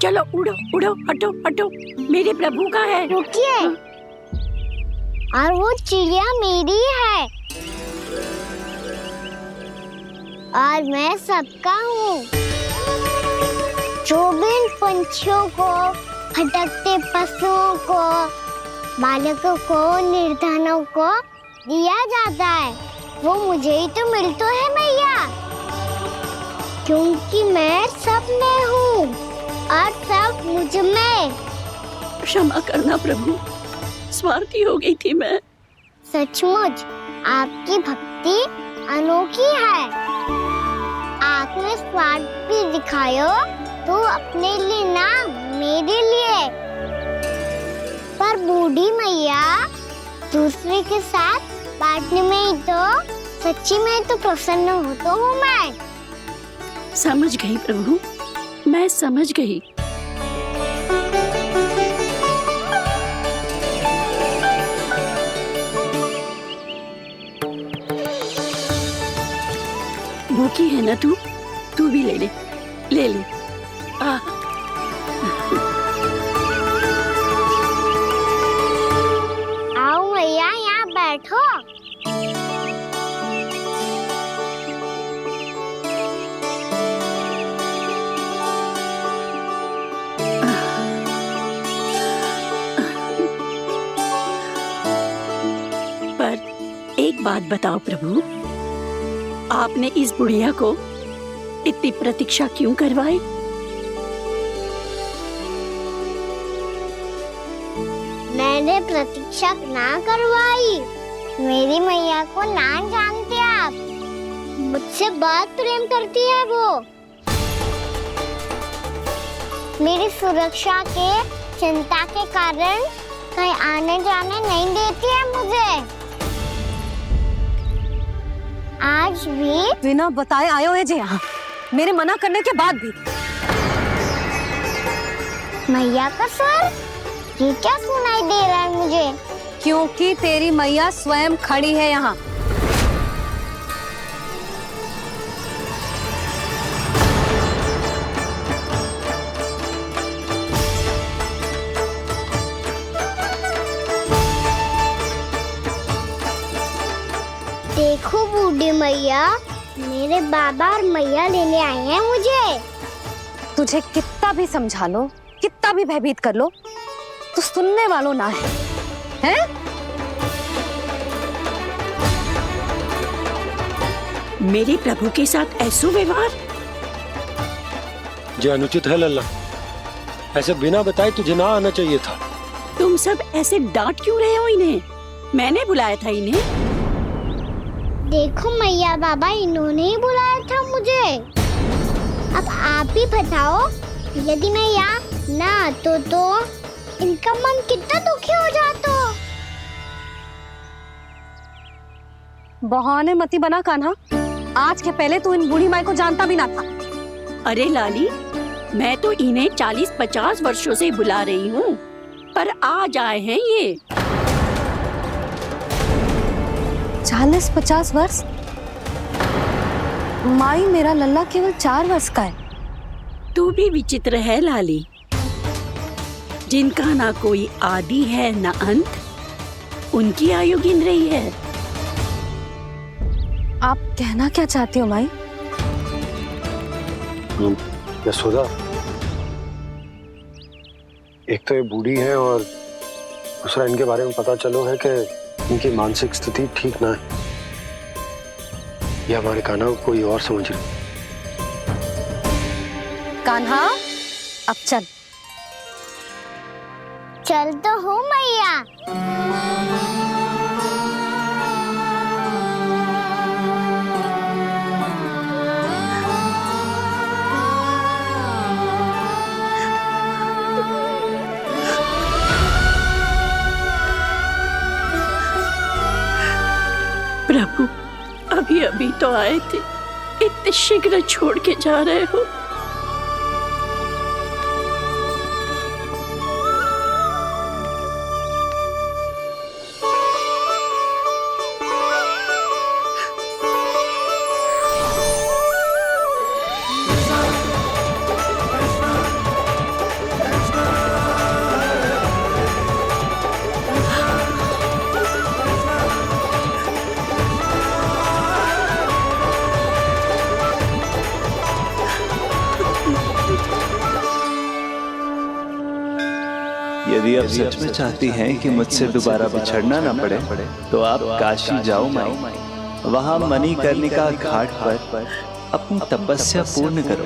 चलो उड़ो उड़ो, हटो हटो, मेरे प्रभु का है। रुकिए, और वो चिड़िया मेरी है और मैं सबका हूँ। जो भी इन पंछियों को, भटकते पशुओं को, बालकों को, निर्धनों को दिया जाता है, वो मुझे ही तो मिलता है मैया, क्योंकि मैं सब में हूँ और सब मुझ में। क्षमा करना प्रभु, स्वार्थी हो गई थी मैं। सचमुच आपकी भक्ति अनोखी है। आपने स्वार्थ भी दिखायो तो अपने लिए ना, मेरे लिए। पर बूढ़ी मैया, दूसरे के साथ बांटने में ही तो सच्ची में तो प्रसन्न होता हूँ मैं। समझ गई प्रभु, मैं समझ गई। भूखी है ना तू भी ले ले, ले ले। आओ मैया, यहाँ बैठो। पर एक बात बताओ प्रभु, आपने इस बुढ़िया को इतनी प्रतीक्षा क्यों करवाई? मैंने प्रतीक्षा ना करवाई। मेरी मैया को ना जानते आप, मुझसे बहुत प्रेम करती है वो। मेरी सुरक्षा के चिंता के कारण कहीं आने जाने नहीं देती है मुझे। आज भी बिना बताए आए हो जे यहाँ, मेरे मना करने के बाद भी। मैया का स्वर, ये क्या सुनाई दे रहा है मुझे? क्योंकि तेरी मैया स्वयं खड़ी है यहाँ। देखो बूढ़ी मैया, मेरे बाबा और मैया लेने आए हैं मुझे। तुझे कितना भी समझा लो, कितना भी भयभीत कर लो, तो सुनने वालों ना है, हैं? मेरे प्रभु के साथ ऐसा व्यवहार जो अनुचित है लल्ला। ऐसे बिना बताए तुझे ना आना चाहिए था। तुम सब ऐसे डांट क्यों रहे हो इन्हें? मैंने बुलाया था इन्हें। देखो मैया बाबा, इन्होंने ही बुलाया था मुझे। अब आप ही बताओ, यदि मैं यहाँ ना आतो तो इनका मन कितना दुखी हो जाता। बहाने मती बना कान्हा, आज के पहले तू इन बूढ़ी माई को जानता भी ना था। अरे लाली, मैं तो इन्हें 40-50 वर्षों से बुला रही हूँ, पर आज आए हैं ये। 40-50 वर्ष? माई, मेरा लल्ला केवल 4 वर्ष का है। तू भी विचित्र है लाली, जिनका ना कोई आदि है ना अंत, उनकी आयु गिन रही है। आप कहना क्या चाहती हो माई? यशोदा, एक तो ये बूढ़ी है और दूसरा इनके बारे में पता चलो है कि इनकी मानसिक स्थिति ठीक ना है। ये हमारे कान्हा को कोई और समझ रही। कान्हा, अब चल। चल तो हूँ मैया। प्रभु, अभी अभी तो आए थे, इतने शीघ्र छोड़ के जा रहे हो। यदि आप सच में चाहती हैं कि मुझसे दोबारा बिछड़ना ना पड़े तो आप काशी जाओ माई, वहां मणिकर्णिका घाट पर अपनी तपस्या पूर्ण करो।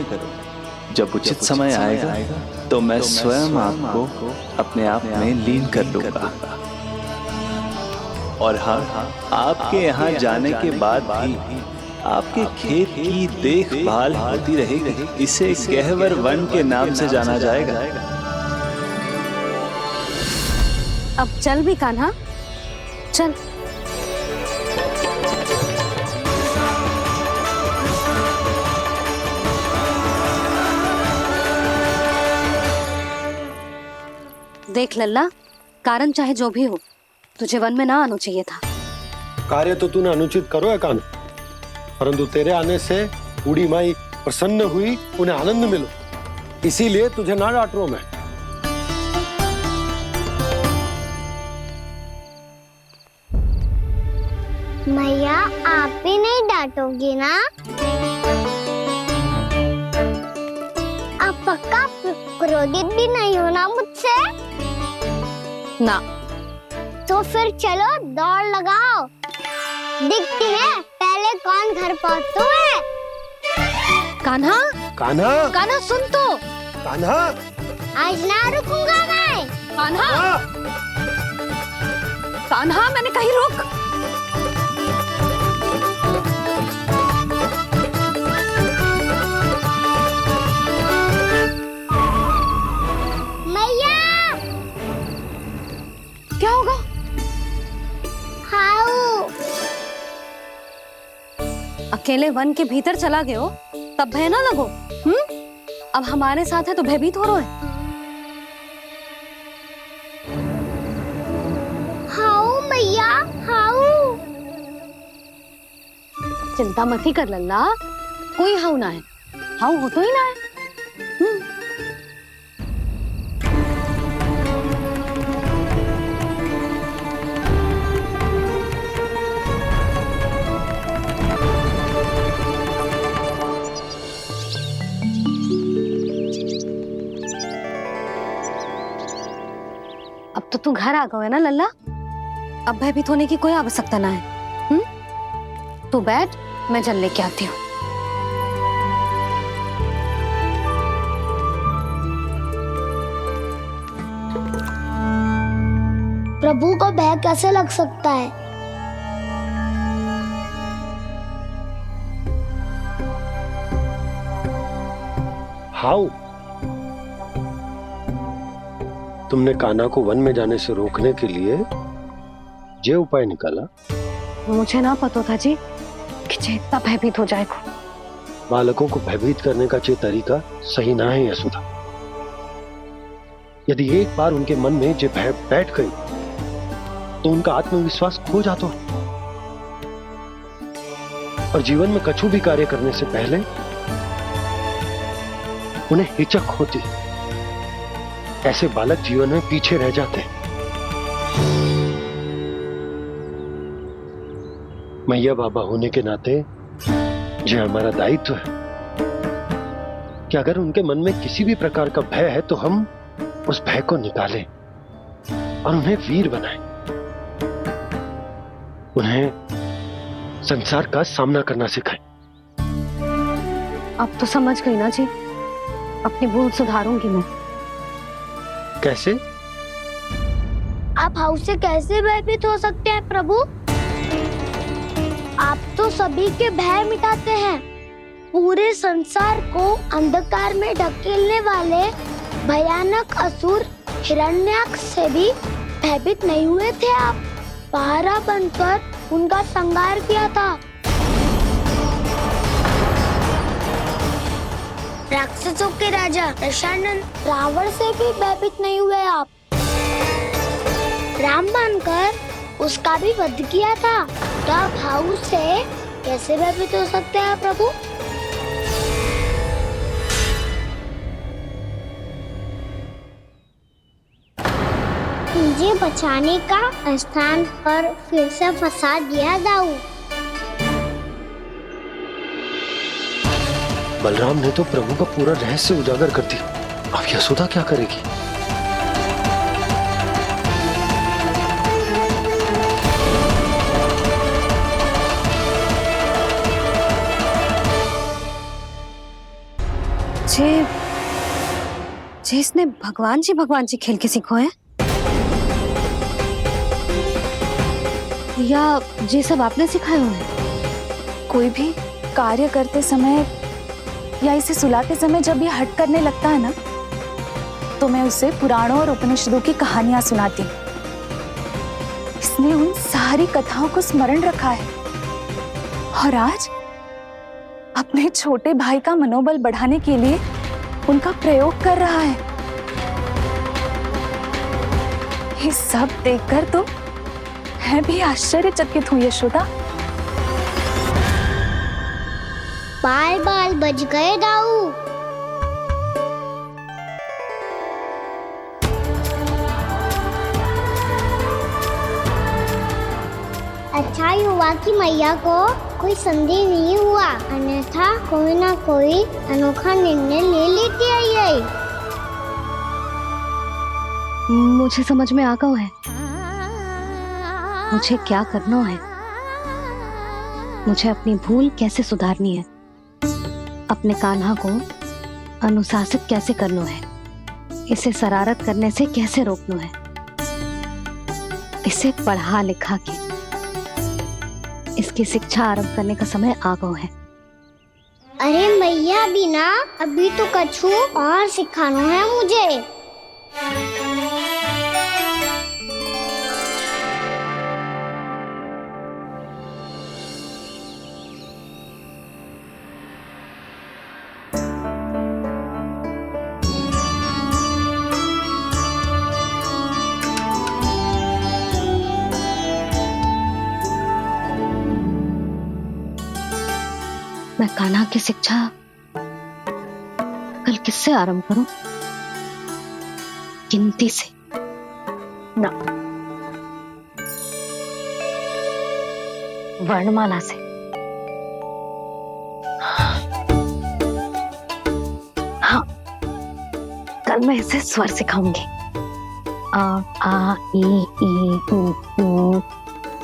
जब उचित समय आएगा तो मैं स्वयं आपको अपने आप में लीन कर लूंगा। और हाँ, आपके यहाँ जाने के बाद भी आपके खेत की देखभाल होती रहेगी। इसे गहवर वन के नाम से जाना जाएगा। अब चल भी कान्हा, चल। देख लल्ला, कारण चाहे जो भी हो, तुझे वन में ना आना चाहिए था। कार्य तो तूने अनुचित करो है कान, परंतु तेरे आने से बूढ़ी माई प्रसन्न हुई, उन्हें आनंद मिलो, इसीलिए तुझे ना डांट रहा हूं मैं। मैया आप भी नहीं डांटोगी ना? आप पक्का क्रोधित भी नहीं हो ना मुझसे? ना। तो फिर चलो दौड़ लगाओ, दिखती है पहले कौन घर पहुंचता है। कान्हा, कान्हा, कान्हा सुन तो। कान्हा, आज ना रुकूंगा मैं। कान्हा, कान्हा, मैंने कहीं रुक। मैया, क्या होगा? हाउ अकेले वन के भीतर चला गए हो तब भय ना लगो। अब हमारे साथ है तो भयभीत हो रहे हो। हाउ मैया, हाउ। चिंता मत ही कर लल्ला, कोई हाउ ना है। हाउ हो तो ही ना है। अब तो तू घर आ गया है ना लल्ला, अब भयभीत होने की कोई आवश्यकता ना है। तू बैठ, मैं जल लेके आती हूँ। प्रभु को भय कैसे लग सकता है? हाउ? तुमने कान्हा को वन में जाने से रोकने के लिए ये उपाय निकाला? मुझे ना पता था जी कि जे इतना भयभीत हो जाएगा। बालकों को भयभीत करने का ये तरीका सही ना है यशोदा। यदि एक बार उनके मन में ये भय बैठ गई तो उनका आत्मविश्वास खो जाता है और जीवन में कछु भी कार्य करने से पहले उन्हें हिचक होती। ऐसे बालक जीवन में पीछे रह जाते हैं। मैया बाबा होने के नाते ये हमारा दायित्व है कि अगर उनके मन में किसी भी प्रकार का भय है तो हम उस भय को निकालें और उन्हें वीर बनाएं, उन्हें संसार का सामना करना सिखाएं। अब तो समझ गई ना जी, अपनी भूल सुधारूंगी मैं। कैसे? आप हाउ से कैसे भयभीत हो सकते हैं प्रभु? आप तो सभी के भय मिटाते हैं। पूरे संसार को अंधकार में ढकेलने वाले भयानक असुर हिरण्याक्ष से भी भयभीत नहीं हुए थे आप। पहरा बनकर उनका संहार किया था। राक्षसों के राजा दशानन रावण से भी भयभीत नहीं हुए आप। राम बनकर उसका भी वध किया था। तो आप हाउ से कैसे भयभीत हो सकते हैं प्रभु? मुझे बचाने का स्थान पर फिर से फंसा दिया दाऊ। बलराम ने तो प्रभु का पूरा रहस्य उजागर कर दिया। अब यशोदा क्या करेगी? जे इसने भगवान जी खेल के सीखो है, या ये सब आपने सिखाए हुए हैं? कोई भी कार्य करते समय या इसे सुलाते समय जब ये हट करने लगता है ना, तो मैं उसे पुराणों और उपनिषदों की कहानियां सुनाती हूँ। इसने उन सारी कथाओं को स्मरण रखा है और आज अपने छोटे भाई का मनोबल बढ़ाने के लिए उनका प्रयोग कर रहा है। ये सब देखकर तो मैं भी आश्चर्यचकित हूँ यशोदा। बाल बज गए दाऊ। अच्छा ही हुआ कि मैया को कोई संदेह नहीं हुआ, अन्यथा कोई ना कोई अनोखा निर्णय ले लेती है ये। मुझे समझ में आ गया है मुझे क्या करना है। मुझे अपनी भूल कैसे सुधारनी है, अपने कान्हा को अनुशासित कैसे करना है, इसे शरारत करने से कैसे रोकना है, इसे पढ़ा लिखा के इसकी शिक्षा आरंभ करने का समय आ गया है। अरे मैया बिना अभी तो कछु और सिखाना है मुझे। मैं कान्हा की शिक्षा कल किससे आरंभ करूं? गिनती से ना, वर्णमाला से। हाँ, कल मैं इसे स्वर सिखाऊंगी। आ ई उ।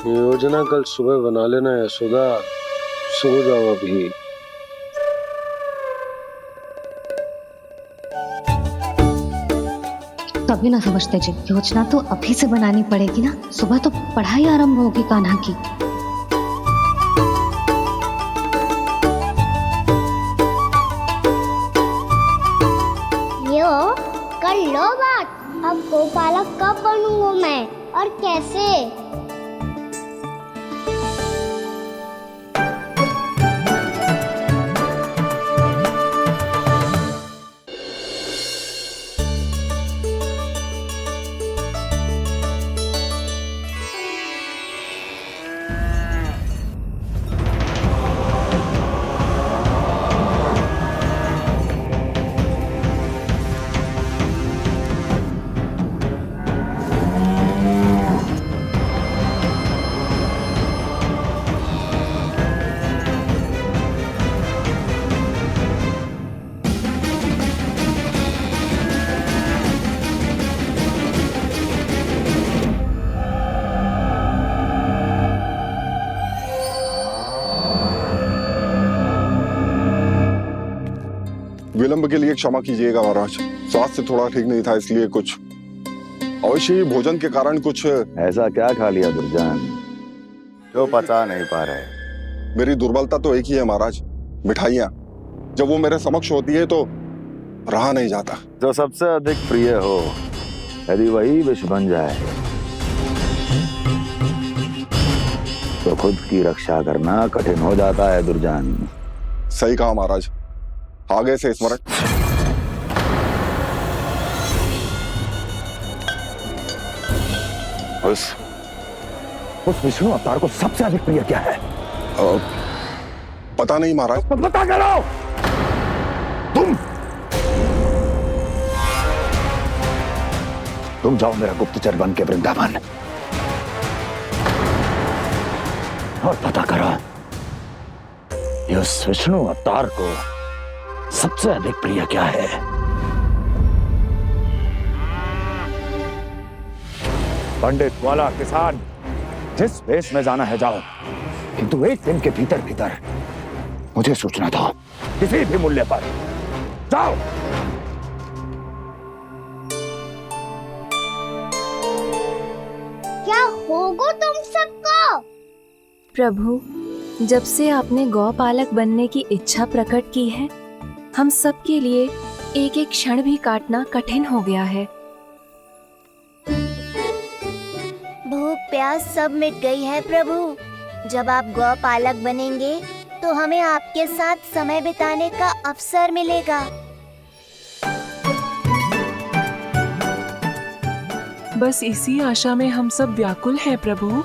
योजना कल सुबह बना लेना यशोदा, सो जाओ अभी। कभी ना समझते जी, योजना तो अभी से बनानी पड़ेगी ना। सुबह तो पढ़ाई आरंभ होगी कान्हा की। यो कर लो बात। अब गोपालक कब बनूंगा मैं और कैसे? विलंब के लिए क्षमा कीजिएगा महाराज, स्वास्थ्य थोड़ा ठीक नहीं था, इसलिए कुछ अवश्य ही भोजन के कारण कुछ। ऐसा क्या खा लिया दुर्जन जो पता नहीं पा रहे? मेरी दुर्बलता तो एक ही है महाराज, मिठाइयाँ। जब वो मेरे समक्ष होती है तो रहा नहीं जाता। जो सबसे अधिक प्रिय हो, यदि वही विष बन जाए तो खुद की रक्षा करना कठिन हो जाता है दुर्जन। सही कहा महाराज, आगे से स्मरण। उस विष्णु अवतार को सबसे अधिक प्रिय क्या है? पता नहीं महाराज। बता करो तुम जाओ मेरा गुप्तचर बन के वृंदावन और पता करो ये उस विष्णु अवतार को सबसे अधिक प्रिय क्या है। पंडित वाला किसान जिस वेश में जाना है जाओ, किंतु एक दिन के भीतर भीतर मुझे सूचना दो, किसी भी मूल्य पर जाओ। क्या होगा तुम सबको? प्रभु, जब से आपने गौपालक बनने की इच्छा प्रकट की है, हम सब के लिए एक एक क्षण भी काटना कठिन हो गया है। भूख प्यास सब मिट गई है प्रभु। जब आप गौपालक बनेंगे तो हमें आपके साथ समय बिताने का अवसर मिलेगा। बस इसी आशा में हम सब व्याकुल हैं प्रभु।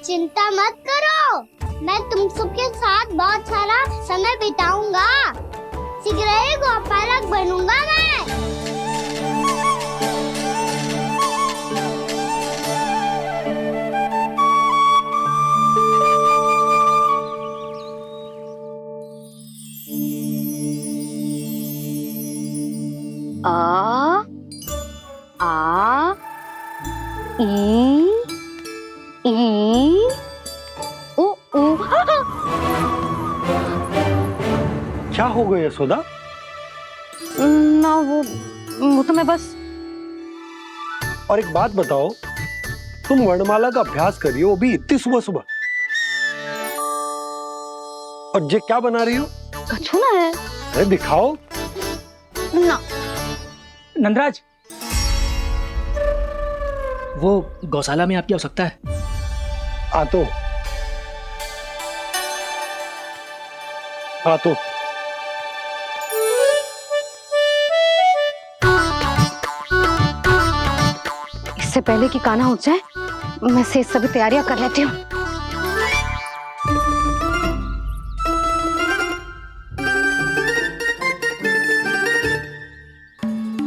चिंता मत करो, मैं तुम सबके साथ बहुत सारा समय बिताऊंगा। शीघ्र ही गौपालक बनूंगा मैं। आ आ ई उ उ। क्या हो गया यशोदा? ना वो तो मैं बस। और एक बात बताओ, तुम वर्णमाला का अभ्यास कर रही हो, वो भी इतनी सुबह सुबह, और ये क्या बना रही हो? कछुआ है। अरे दिखाओ ना। नंदराज, वो गौशाला में आपकी आवश्यकता है। आ तो इससे पहले कि कान्हा उठ जाए, मैं से सभी तैयारियां कर लेती हूँ।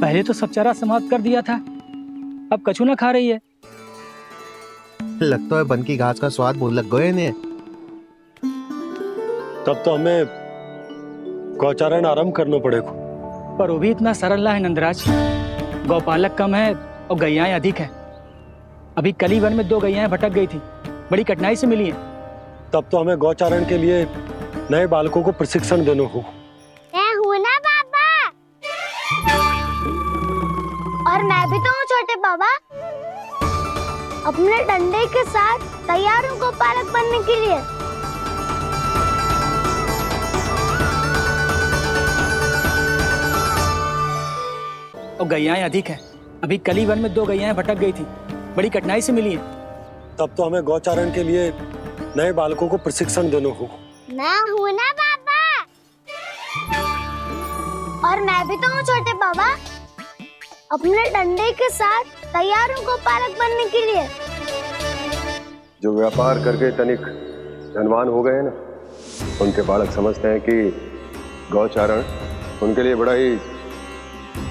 पहले तो सब चारा समाप्त कर दिया था, अब कछू ना खा रही है। लगता है बन की घास का स्वाद भूल लग गए ने। तब तो हमें गौचारण आरंभ करना पड़ेगा। पर वो भी इतना सरल ना है नंदराज। गौपालक कम है और गैयाएं अधिक है। अभी कली वन में 2 गैयाएं भटक गई थी, बड़ी कठिनाई से मिली हैं। तब तो हमें गौचारण के लिए नए बालकों को प्रशिक्षण देना होगा। मैं हूँ ना बाबा, और मैं भी तो हूँ छोटे बाबा। अपने डंडे के साथ तैयार हूँ गौपालक बनने के लिए। और गैयाएं अधिक है। अभी कली वन में 2 गैयाएं भटक गई थी, बड़ी कठिनाई से मिली हैं। तब तो हमें गौचारण के लिए नए बालकों को प्रशिक्षण देना होगा। मैं हूँ ना बाबा, और मैं भी तो हूँ छोटे बाबा। अपने डंडे के साथ तैयार हूँ गौपालक बनने के लिए। जो व्यापार करके तनिक धनवान हो गए हैं ना, उनके बालक समझते हैं कि गौचारण उनके लिए बड़ा ही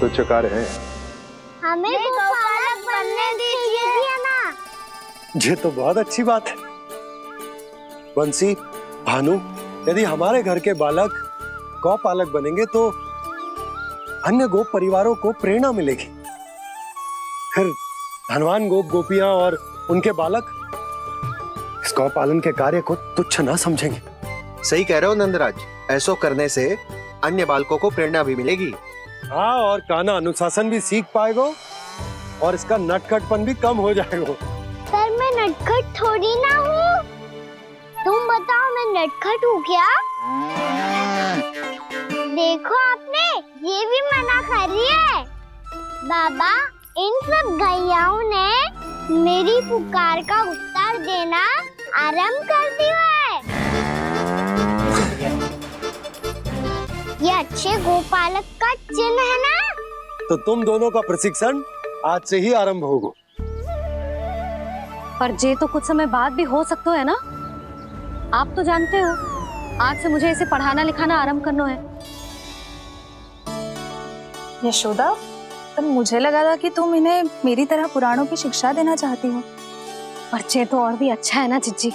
तुच्छ कार्य है। हमें गौपालक बनने दीजिए ना। ये तो बहुत अच्छी बात है। बंसी, भानु, यदि हमारे घर के बालक गौपालक बनेंगे तो अन्य गोप परिवारों को प्रेरणा मिलेगी। फिर धनवान गोप गोपियां और उनके बालक इस गौपालन के कार्य को तुच्छ ना समझेंगे। सही कह रहे हो नंदराज, ऐसा करने से अन्य बालकों को प्रेरणा भी मिलेगी। हाँ, और कान्हा अनुशासन भी सीख पाएगा और इसका नटखटपन भी कम हो जाएगा। पर मैं नटखट थोड़ी ना हूँ। तुम बताओ, मैं नटखट हूँ क्या? देखो आपने ये भी मना कर रही है। बाबा, इन सब गैयाओं ने मेरी पुकार का उत्तर देना आरंभ कर दिया है। ये अच्छे गोपालक का चिन्ह है ना? तो तुम दोनों का प्रशिक्षण आज से ही आरंभ होगा। पर जे तो कुछ समय बाद भी हो सकता है ना। आप तो जानते हो, आज से मुझे इसे पढ़ाना लिखाना आरंभ करना है। यशोदा, पर मुझे लगा था कि तुम इन्हें मेरी तरह पुराणों की शिक्षा देना चाहती हो। पर जे तो और भी अच्छा है ना जिज्जी।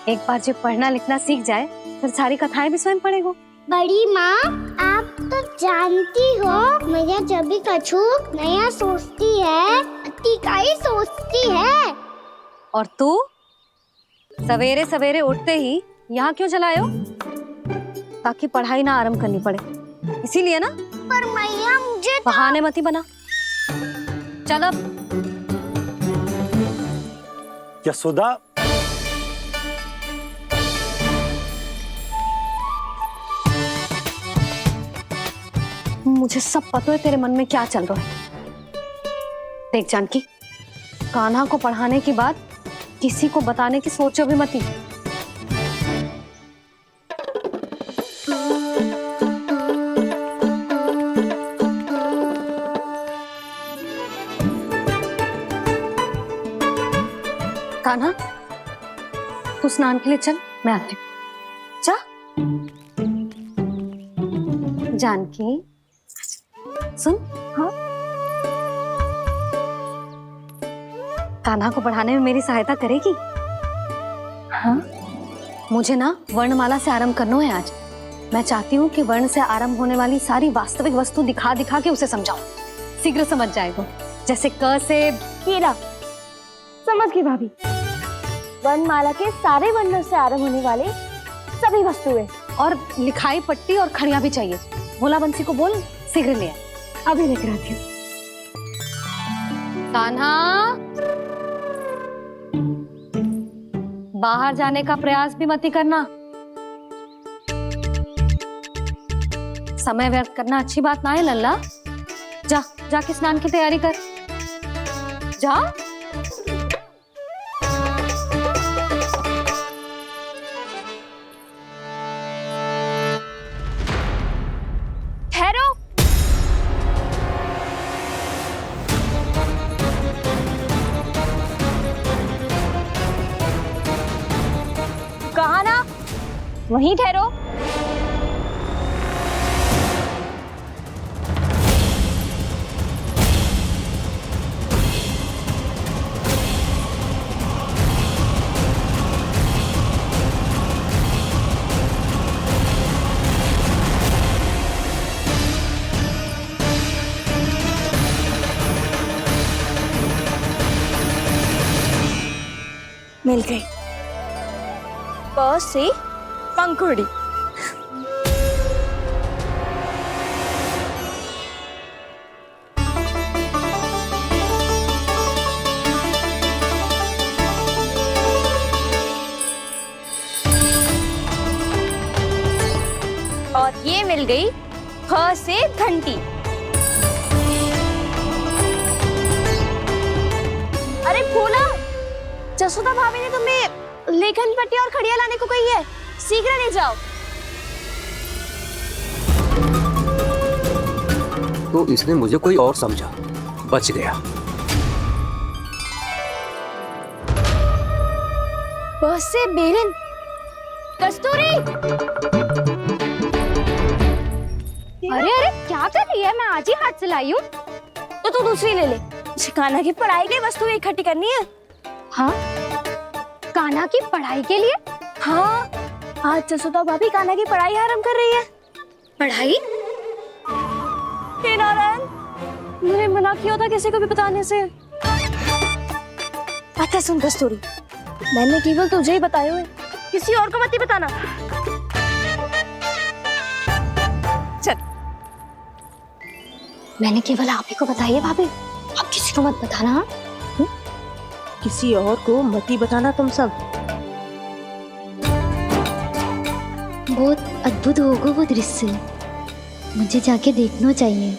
एक बार जो पढ़ना लिखना सीख जाए, फिर सारी कथाएं भी स्वयं पढ़ेगा। बड़ी माँ, आप तो जानती हो मैया जब भी कछु नया सोचती है, अतिका ही सोचती है। और तू सवेरे सवेरे उठते ही यहाँ क्यों चलाए हो? ताकि पढ़ाई ना आरंभ करनी पड़े। इसीलिए ना। पर मैया मुझे बहाने मत ही बना। चल अब। यशोदा, मुझे सब पता है तेरे मन में क्या चल रहा है। देख जानकी, कान्हा को पढ़ाने की बात किसी को बताने की सोचो भी मत ही। कान्हा, तू स्नान के लिए चल, मैं आती हूँ। जा। जानकी सुन। हाँ, कान्हा को पढ़ाने में मेरी सहायता करेगी? हाँ, मुझे ना वर्णमाला से आरंभ करना है आज। मैं चाहती हूँ कि वर्ण से आरंभ होने वाली सारी वास्तविक वस्तु दिखा दिखा के उसे समझाऊं। शीघ्र समझ जाएगा। जैसे क से हीरा। समझ गई भाभी। वर्णमाला के सारे वर्णों से आरंभ होने वाले सभी वस्तुएं और लिखाई पट्टी और खड़िया भी चाहिए। भोला बंसी को बोल शीघ्र ले आए। अभी लेकर आती हूँ। कान्हा, बाहर जाने का प्रयास भी मत ही करना। समय व्यर्थ करना अच्छी बात ना है लल्ला। जा, जाके स्नान की तैयारी कर। जा। ठहरो। कहा ना, वहीं ठहरो। मिल गई। प से पंखुड़ी। और ये मिल गई फ से घंटी। अरे भोला, जसोदा भाभी ने तुम्हें लेखन पट्टी और खड़िया लाने को कही है, शीघ्र ले जाओ। तो इसने मुझे कोई और समझा, बच गया। बस से बेलन। कस्तूरी। अरे अरे क्या कर रही है? मैं आज ही हाथ से लाई हूँ। तो तू दूसरी ले ले। कान्हा की पढ़ाई की वस्तुएं इकट्ठी करनी है। हाँ, कान्हा की पढ़ाई के लिए? हाँ, आज जसोदा भाभी कान्हा की पढ़ाई आरंभ कर रही है। पढ़ाई? हे नारायण, मैंने मना किया था किसी को भी बताने से। अच्छा सुन कस्तूरी, मैंने केवल तुझे ही बताया है, किसी और को मत ही बताना। चल। मैंने केवल आप ही को बताई है भाभी, आप किसी को मत बताना। हाँ? किसी और को मत ही बताना तुम सब। बहुत अद्भुत होगा वो दृश्य, मुझे जाके देखना चाहिए।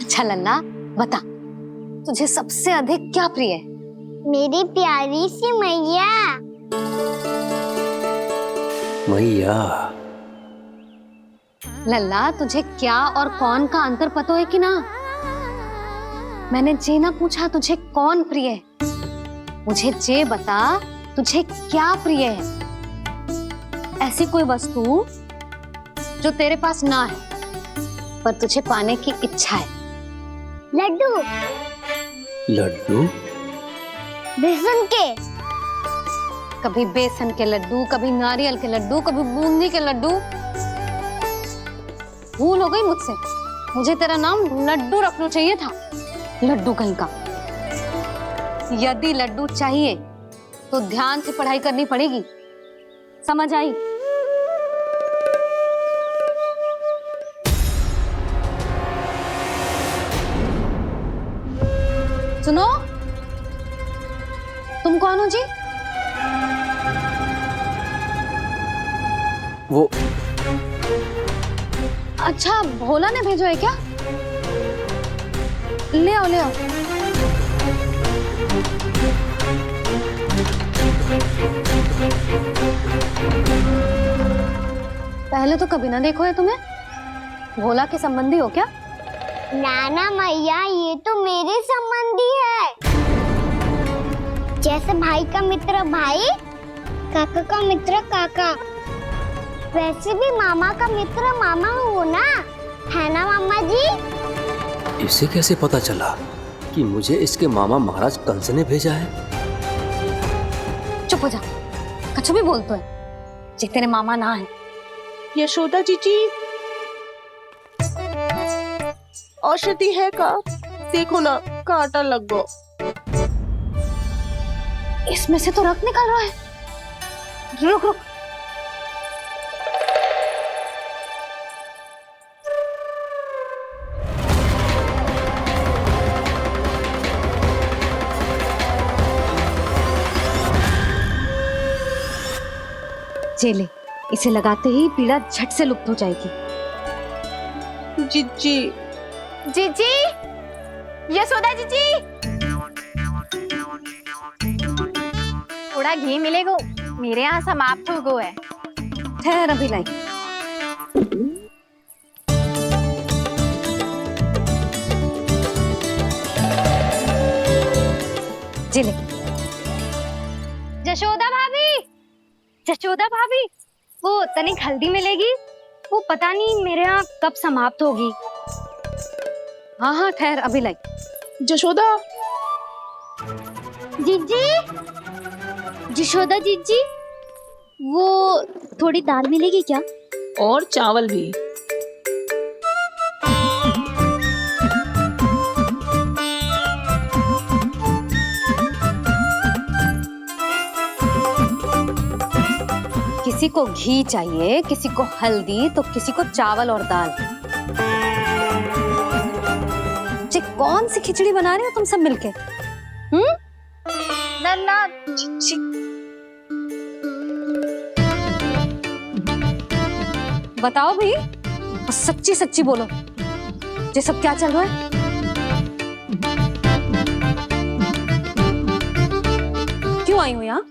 अच्छा लल्ला, बता तुझे सबसे अधिक क्या प्रिय है? मेरी प्यारी सी मैया। मैया। लल्ला, तुझे क्या और कौन का अंतर पता है कि ना? मैंने जे ना पूछा तुझे कौन प्रिय है, मुझे जे बता तुझे क्या प्रिय है। ऐसी कोई वस्तु जो तेरे पास ना है पर तुझे पाने की इच्छा है। लड्डू। लड्डू? बेसन के। कभी बेसन के लड्डू, कभी नारियल के लड्डू, कभी बूंदी के लड्डू। भूल हो गई मुझसे, मुझे तेरा नाम लड्डू रखना चाहिए था। लड्डू कहीं का। यदि लड्डू चाहिए तो ध्यान से पढ़ाई करनी पड़ेगी, समझ आई? सुनो, तुम कौन हो जी? वो अच्छा, भोला ने भेजो है क्या? ले आओ ले आओ। पहले तो कभी ना देखो है तुम्हें। भोला के संबंधी हो क्या? नाना मैया, ये तो मेरे संबंधी है। जैसे भाई का मित्र भाई, काका का मित्र काका, वैसे भी मामा का मित्र मामा हो ना, है ना मामा जी? इसे कैसे पता चला कि मुझे इसके मामा महाराज कंस ने भेजा है? चुप हो जा, कछु भी बोलते है जे तेरे मामा ना है। यशोदा जीजी, औषधि है का? देखो ना, कांटा लग गो। इसमें से तो रक्त निकल रहा है। रुक रुक। चले, इसे लगाते ही पीड़ा झट से लुप्त हो जाएगी। जीजी, जीजी, यशोदा जीजी, थोड़ा घी मिलेगा? मेरे यहाँ समाप्त हो गो है। ठहर अभी लाई। चले। जशोदा भाभी, जशोदा भाभी, वो तनिक हल्दी मिलेगी? वो पता नहीं मेरे यहाँ कब समाप्त होगी। हाँ हाँ ठहर अभी लाई। जशोदा, जीजी, जशोदा जीजी, वो थोड़ी दाल मिलेगी क्या? और चावल भी। किसी को घी चाहिए, किसी को हल्दी, तो किसी को चावल और दाल। जे कौन सी खिचड़ी बना रहे हो तुम सब मिलके? नन्ना, बताओ भाई, सच्ची सच्ची बोलो, ये सब क्या चल रहा है? क्यों आई हो यहाँ?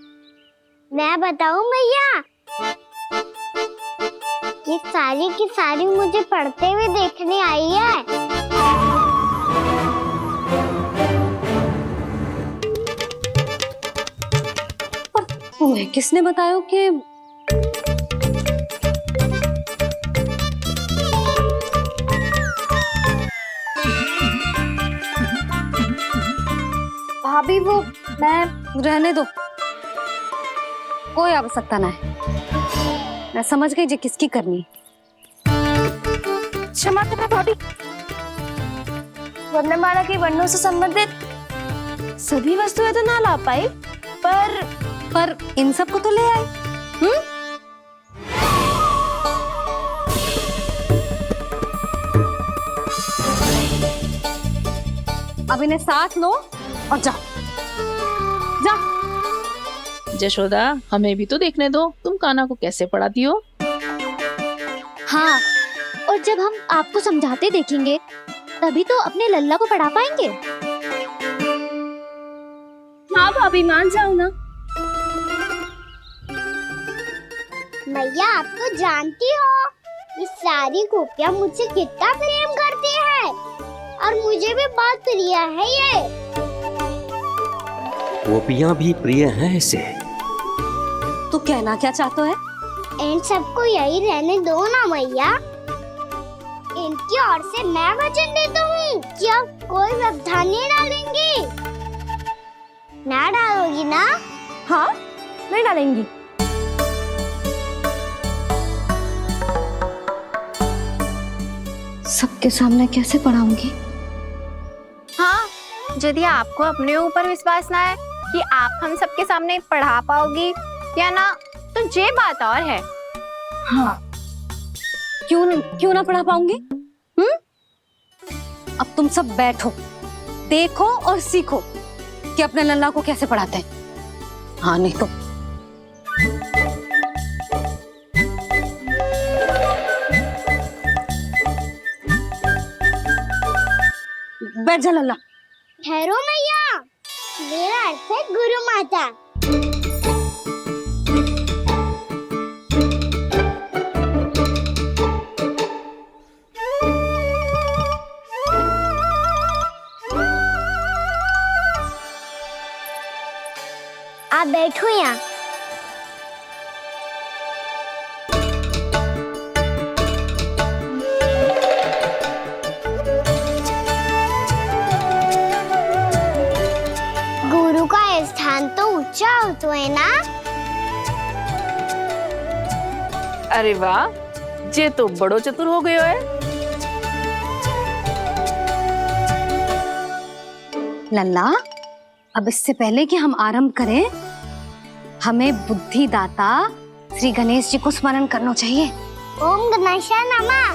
मैं बताऊं भैया, ये सारी की सारी मुझे पढ़ते हुए देखने आई है। पर तुम्हें किसने बताया कि भाभी? वो मैं रहने दो, कोई आवश्यकता ना है। मैं समझ गई जी किसकी करनी। क्षमा करना भाभी, वर्णमाला के वर्णों से संबंधित सभी वस्तुएं तो ना ला पाई, पर इन सब को तो ले आए। अब इन्हें साथ लो और जाओ। जा। जशोदा, हमें भी तो देखने दो, तुम कान्हा को कैसे पढ़ाती हो। हाँ, और जब हम आपको समझाते देखेंगे तभी तो अपने लल्ला को पढ़ा पाएंगे। हाँ भाभी, मान जाओ ना। मैया, आप तो जानती हो ये सारी गोपियां मुझसे कितना प्रेम करती है, और मुझे भी बहुत प्रिय है ये। गोपियां भी प्रिय हैं इसे। तू कहना क्या चाहता है? इन सबको यही रहने दो ना मैया। इनकी ओर से मैं वचन देता हूँ कि अब कोई व्यवधान नहीं डालेंगी। ना डालोगी ना? हाँ, नहीं डालेंगी। सबके सामने कैसे पढ़ाऊंगी? हाँ, यदि आपको अपने ऊपर विश्वास ना है कि आप हम सबके सामने पढ़ा पाओगी या ना, तो ये बात और है। हाँ, क्यों ना पढ़ा पाऊंगी? अब तुम सब बैठो, देखो और सीखो कि अपने लल्ला को कैसे पढ़ाते हैं। हाँ नहीं तो बैठ जा लल्ला। ठहरो मैया, मेरा अर्थ है गुरु माता। आप बैठो यहाँ। गुरु का स्थान तो ऊंचा होता है ना। अरे वाह, जे तो बड़ो चतुर हो गयो है। लल्ला, अब इससे पहले कि हम आरंभ करें, हमें बुद्धिदाता श्री गणेश जी को स्मरण करना चाहिए। ओम गणेशाय नमः।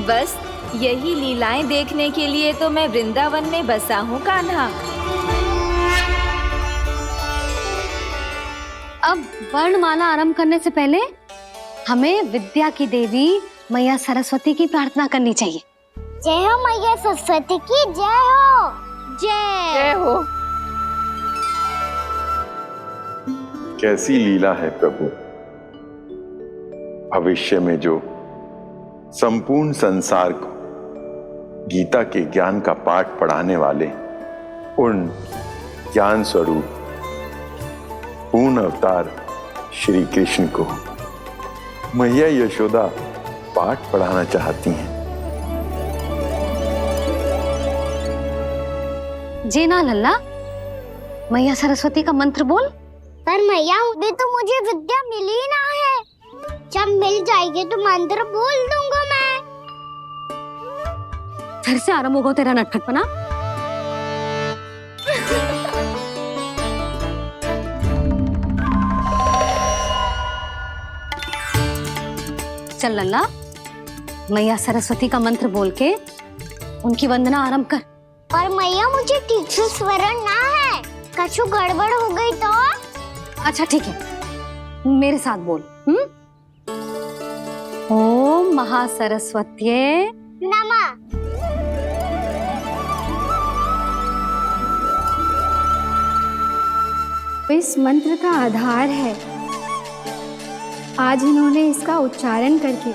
बस यही लीलाएं देखने के लिए तो मैं वृंदावन में बसा हूँ कान्हा। अब वर्णमाला आरंभ करने से पहले हमें विद्या की देवी मैया सरस्वती की प्रार्थना करनी चाहिए। जय हो मैया सरस्वती की जय हो। जय हो। कैसी लीला है प्रभु, भविष्य में जो संपूर्ण संसार को गीता के ज्ञान का पाठ पढ़ाने वाले उन ज्ञान स्वरूप पूर्ण अवतार श्री कृष्ण को मैया यशोदा पाठ पढ़ाना चाहती हैं। जी ना लल्ला, मैया सरस्वती का मंत्र बोल। पर मैया अभी तो मुझे विद्या मिली ना है। जब मिल जाएगी तो मंत्र बोल दूंगा मैं। फिर से आरंभ होगा तेरा नटखटपना। चल लल्ला, मैया सरस्वती का मंत्र बोल के उनकी वंदना आरंभ कर। पर मैया मुझे ठीक से स्मरण ना है, कछु गड़बड़ हो गई तो? अच्छा ठीक है, मेरे साथ बोल। ओम महासरस्वत्यै नमः। इस मंत्र का आधार है। आज इन्होंने इसका उच्चारण करके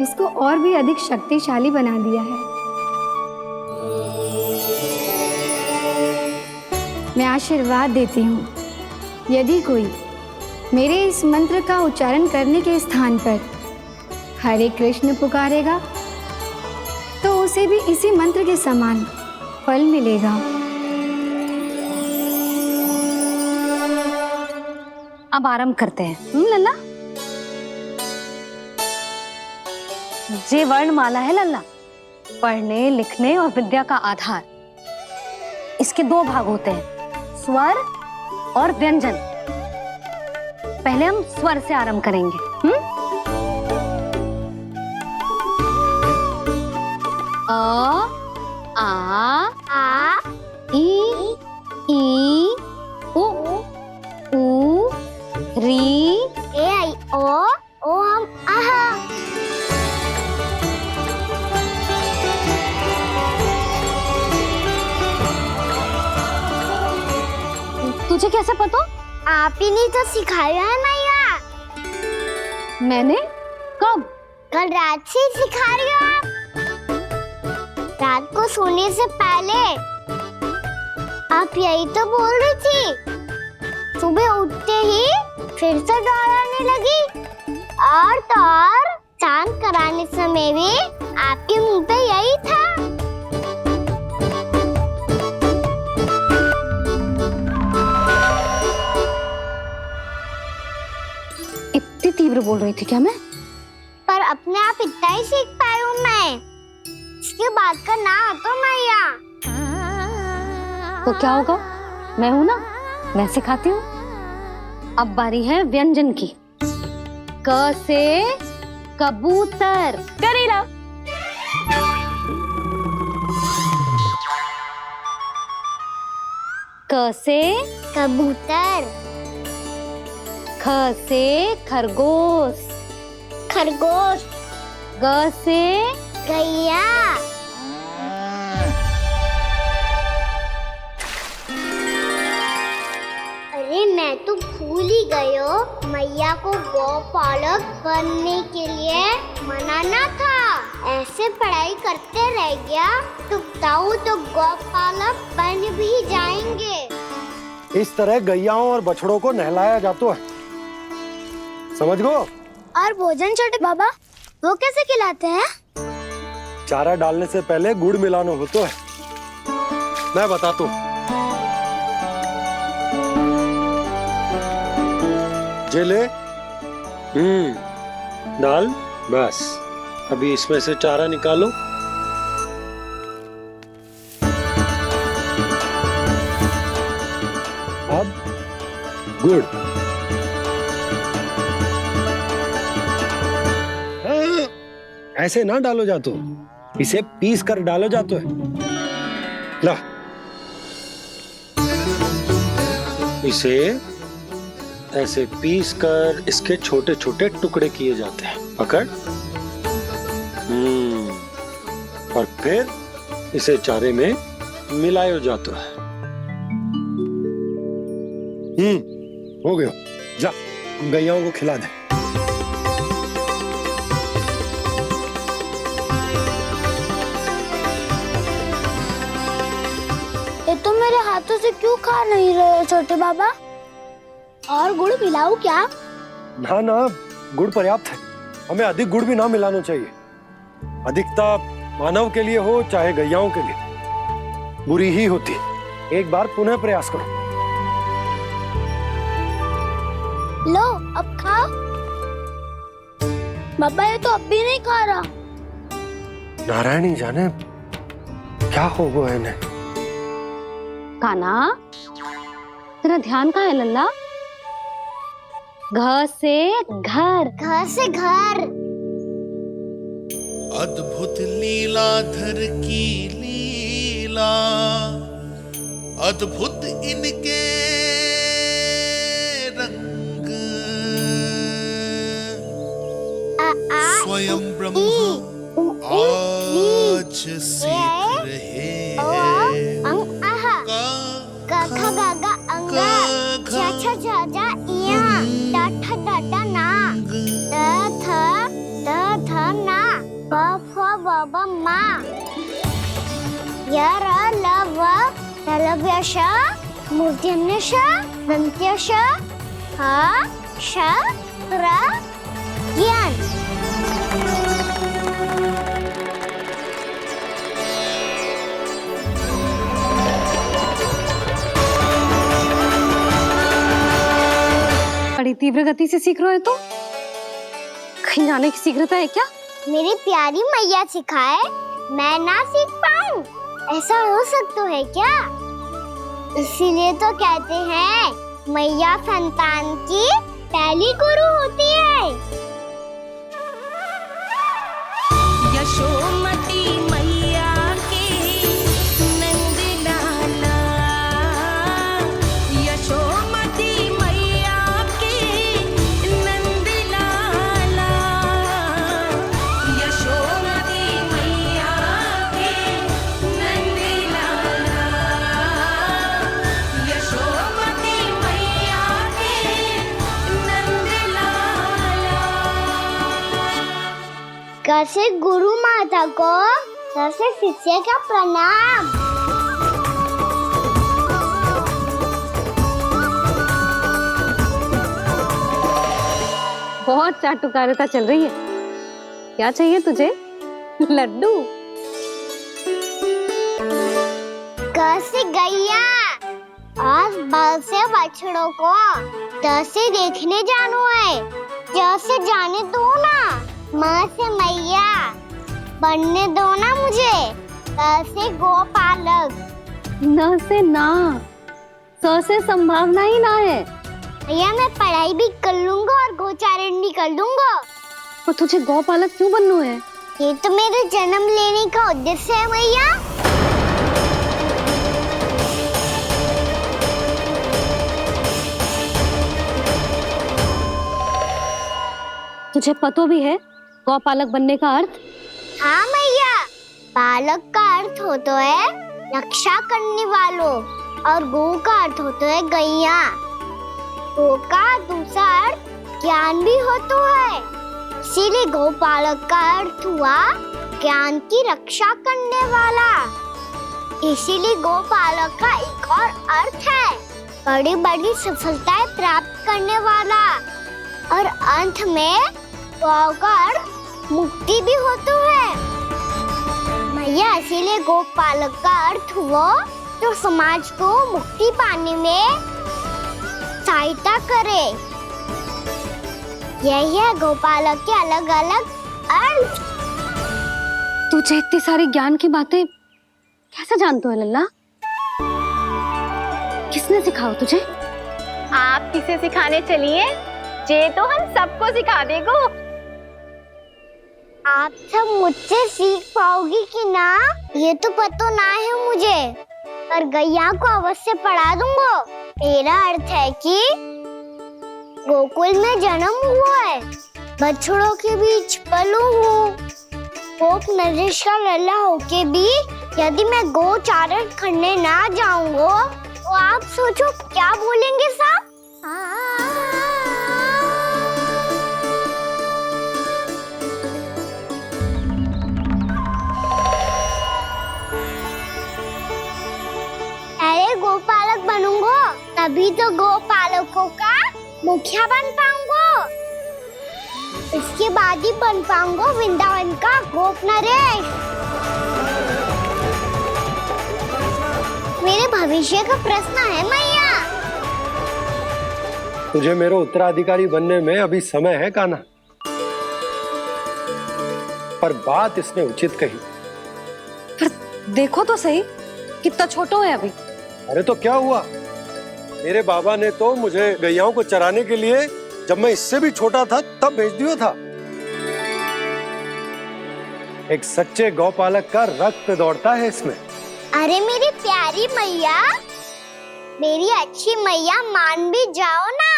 इसको और भी अधिक शक्तिशाली बना दिया है। मैं आशीर्वाद देती हूँ, यदि कोई मेरे इस मंत्र का उच्चारण करने के स्थान पर हरे कृष्ण पुकारेगा तो उसे भी इसी मंत्र के समान फल मिलेगा। अब आरंभ करते हैं। लल्ला, जे वर्णमाला है लल्ला, पढ़ने लिखने और विद्या का आधार। इसके दो भाग होते हैं, स्वर और व्यंजन। पहले हम स्वर से आरंभ करेंगे। अ, आ, ई, उ, री, ए आई ओ हम आहा। तुझे कैसे पता? आप ही ने तो सिखाया है मैया। मैंने? कब? कल रात से सिखा रही हो आप। रात को सोने से पहले आप यही तो बोल रही थी। सुबह उठते ही फिर से दोहराने लगी, और तो और चांद कराने समय भी आपके मुंह पे यही था। इतनी तीव्र बोल रही थी क्या मैं? पर अपने आप इतना ही सीख पाई हूँ मैं। की बात का ना तो मैया। तो क्या होगा, मैं हूं ना, मैं सिखाती हूँ। अब बारी है व्यंजन की। क से कबूतर। करेला। क से कबूतर। ख से खरगोश। खरगोश। ग से गैया। अरे मैं तो भूल ही गयो, मैया को गौपालक बनने के लिए मनाना था। ऐसे पढ़ाई करते रह गया तो ताऊ तो गौपालक बन भी जाएंगे। इस तरह गैयाओं और बछड़ों को नहलाया जाता है, समझ गो। और भोजन छोटे बाबा वो कैसे खिलाते हैं? चारा डालने से पहले गुड़ मिलाना होता है, मैं बताता हूँ। जेले दाल, बस अभी इसमें से चारा निकालो। अब गुड़। ऐसे ना डालो जातो, इसे पीस कर डालो जातो है। ला, इसे ऐसे पीस कर इसके छोटे छोटे टुकड़े किए जाते हैं। पकड़। और फिर इसे चारे में मिलाया जाता है। हो गया, जा गैयाओं को खिला दे। ये तो मेरे हाथों से क्यों खा नहीं रहे हो छोटे बाबा? और गुड़ मिलाऊं क्या? ना ना, गुड़ पर्याप्त है, हमें अधिक गुड़ भी ना मिलाना चाहिए। अधिकता मानव के लिए हो चाहे गैयाओं के लिए बुरी ही होती। एक बार पुनः प्रयास करो। लो अब खाओ। बाबा ये तो अब भी नहीं खा रहा। नारायणी जाने क्या हो गया इन्हें। काना, तेरा ध्यान कहाँ है लल्ला? घ से घर। घर से घर। अद्भुत लीलाधर की लीला, अद्भुत इनके रंग, स्वयं ब्रह्म आज सीख रहे हैं। क ख ग घ अंग, छ छ झ झ इया, ट ठ ड ड ना, द ध ना, ब फ ब ब मा, य र ल व ललव्य श, मूर्धन्य श, दन्त्य श, ह श र ज्ञान। बड़ी तीव्र गति से सीख रहे हो तो कहीं जाने की शीघ्रता है क्या? मेरी प्यारी मैया सिखाए, मैं ना सीख पाऊं, ऐसा हो सकता है क्या? इसीलिए तो कहते हैं मैया संतान की पहली गुरु होती है। यशोमती मैया के नंद लाला, यशोमती मैया के नंद लाला, यशोमती मैया के नंद लाला, यशोमती मैया के नंद लाला। कैसे गुरु माता को, कैसे शिष्य का प्रणाम। बहुत चाटुकारिता चल रही है। क्या चाहिए तुझे? लड्डू? कैसे गैया और बल से बछड़ों को कैसे देखने जानो है, जैसे जाने दो ना। माँ से मैया, बनने दो ना मुझे। से गोपालक। न से ना, स से संभावना ही ना है। भैया मैं पढ़ाई भी कर लूंगा और गोचारण भी कर लूंगा। तो तुझे गौपालक क्यों बनना है? ये तो मेरे जन्म लेने का उद्देश्य है भैया। तुझे पता भी है गौपालक बनने का अर्थ? हाँ भैया, पालक का अर्थ होता है रक्षा करने वालों और गौ का अर्थ होता है गैया। गौ का दूसरा अर्थ ज्ञान भी होता है, इसीलिए गौपालक का अर्थ हुआ ज्ञान की रक्षा करने वाला। इसीलिए गौपालक का एक और अर्थ है बड़ी बड़ी सफलताएं प्राप्त करने वाला, और अंत में गौ का अर्थ मुक्ति भी होता है भैया। इसीलिए गोपालक का अर्थ हुआ जो समाज को मुक्ति पाने में सहायता करे। यही है गोपालक के अलग अलग अर्थ। तुझे इतनी सारी ज्ञान की बातें कैसे जानते हो लल्ला? किसने सिखाओ तुझे? आप किसे सिखाने चलिए, जे तो हम सबको सिखा देगो। आप सब मुझसे सीख पाओगी कि ना ये तो पता ना है मुझे, पर गैया को अवश्य पढ़ा दूंगा। मेरा अर्थ है कि गोकुल में जन्म हुआ है, बछड़ों के बीच पलू हूँ, गोप नरेश का लल्ला होके भी यदि मैं गोचारण करने ना जाऊंगा तो आप सोचो क्या बोलेंगे साहब? अरे गोपालक बनूंगा तभी तो गोपालकों का मुखिया बन पाऊंगा। इसके बाद ही बन पाऊंगा वृंदावन का गोप नरेश। मेरे भविष्य का प्रश्न है मैया। तुझे मेरा उत्तराधिकारी बनने में अभी समय है कान्हा, पर बात इसने उचित कही। पर देखो तो सही कितना छोटो है अभी। अरे तो क्या हुआ, मेरे बाबा ने तो मुझे गैयाओं को चराने के लिए जब मैं इससे भी छोटा था तब भेज दिया था। एक सच्चे गौपालक का रक्त दौड़ता है इसमें। अरे मेरी प्यारी मैया, मेरी अच्छी मैया, मान भी जाओ ना।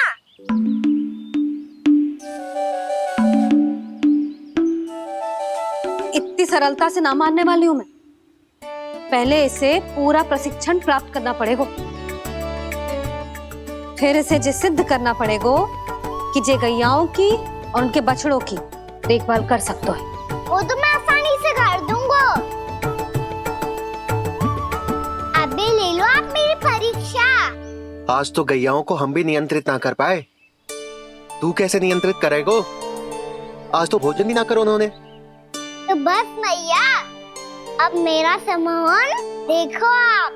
इतनी सरलता से ना मानने वाली हूं मैं। पहले इसे पूरा प्रशिक्षण प्राप्त करना पड़ेगा, फिर इसे जे सिद्ध करना पड़ेगा कि जे गैयाओं की और उनके बछड़ों की देखभाल कर सकते है। वो तो मैं आसानी से कर दूंगा। अबे ले लो आप मेरी परीक्षा। आज तो गैयाओं को हम भी नियंत्रित ना कर पाए, तू कैसे नियंत्रित करेगो? आज तो भोजन भी ना करो उन्होंने। तो बस मैया, अब मेरा सम्मान देखो आप।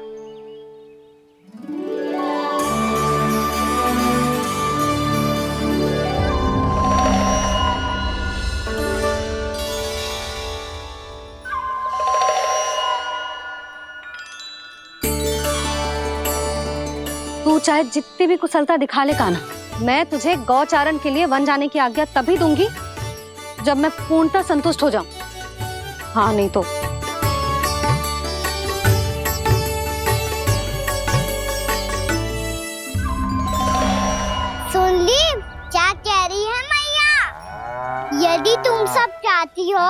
तू चाहे जितनी भी कुशलता दिखा ले कान्हा, मैं तुझे गौचारण के लिए वन जाने की आज्ञा तभी दूंगी जब मैं पूर्णतः संतुष्ट हो जाऊं। हाँ नहीं तो सुन ली क्या कह रही है मैया? यदि तुम सब चाहती हो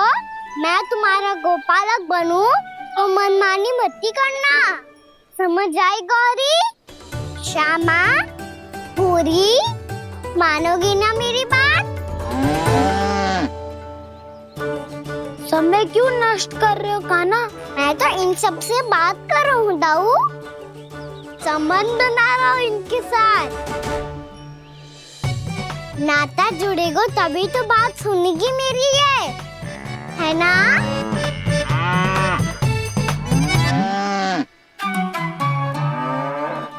मैं तुम्हारा गोपालक बनूं तो मनमानी मत करना, समझ आई गौरी? श्यामा, पूरी, मानोगी ना मेरी बात? समय क्यों नष्ट कर रहे हो कान्हा? मैं तो इन सब से बात कर रहा हूँ दाऊ, संबंध बना रहा हूँ इनके साथ। नाता जुड़ेगा तभी तो बात सुनेगी मेरी है ना?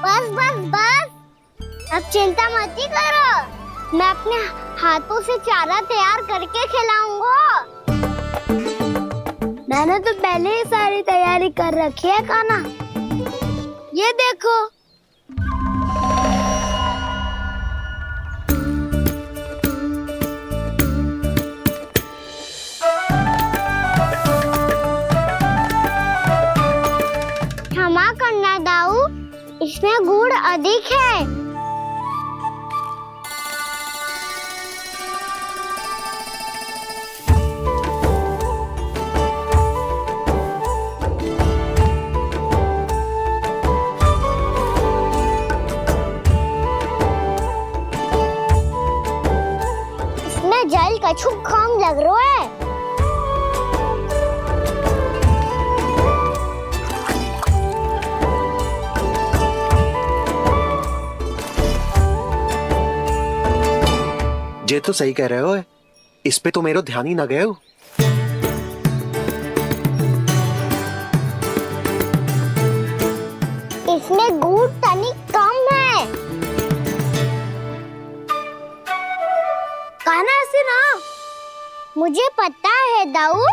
बस बस बस, अब चिंता मत ही करो, मैं अपने हाथों से चारा तैयार करके खिलाऊंगा। मैंने तो पहले ही सारी तैयारी कर रखी है कान्हा। ये देखो। क्षमा करना दाऊ, इसमें गुड़ अधिक है। जल कछु कम लग रहा है। जे तो सही कह रहे हो, इस पे तो मेरो ध्यान ही ना गए हो। इसमें गुड़ तनिक कम है। कान्हा से ना, मुझे पता है दाऊ।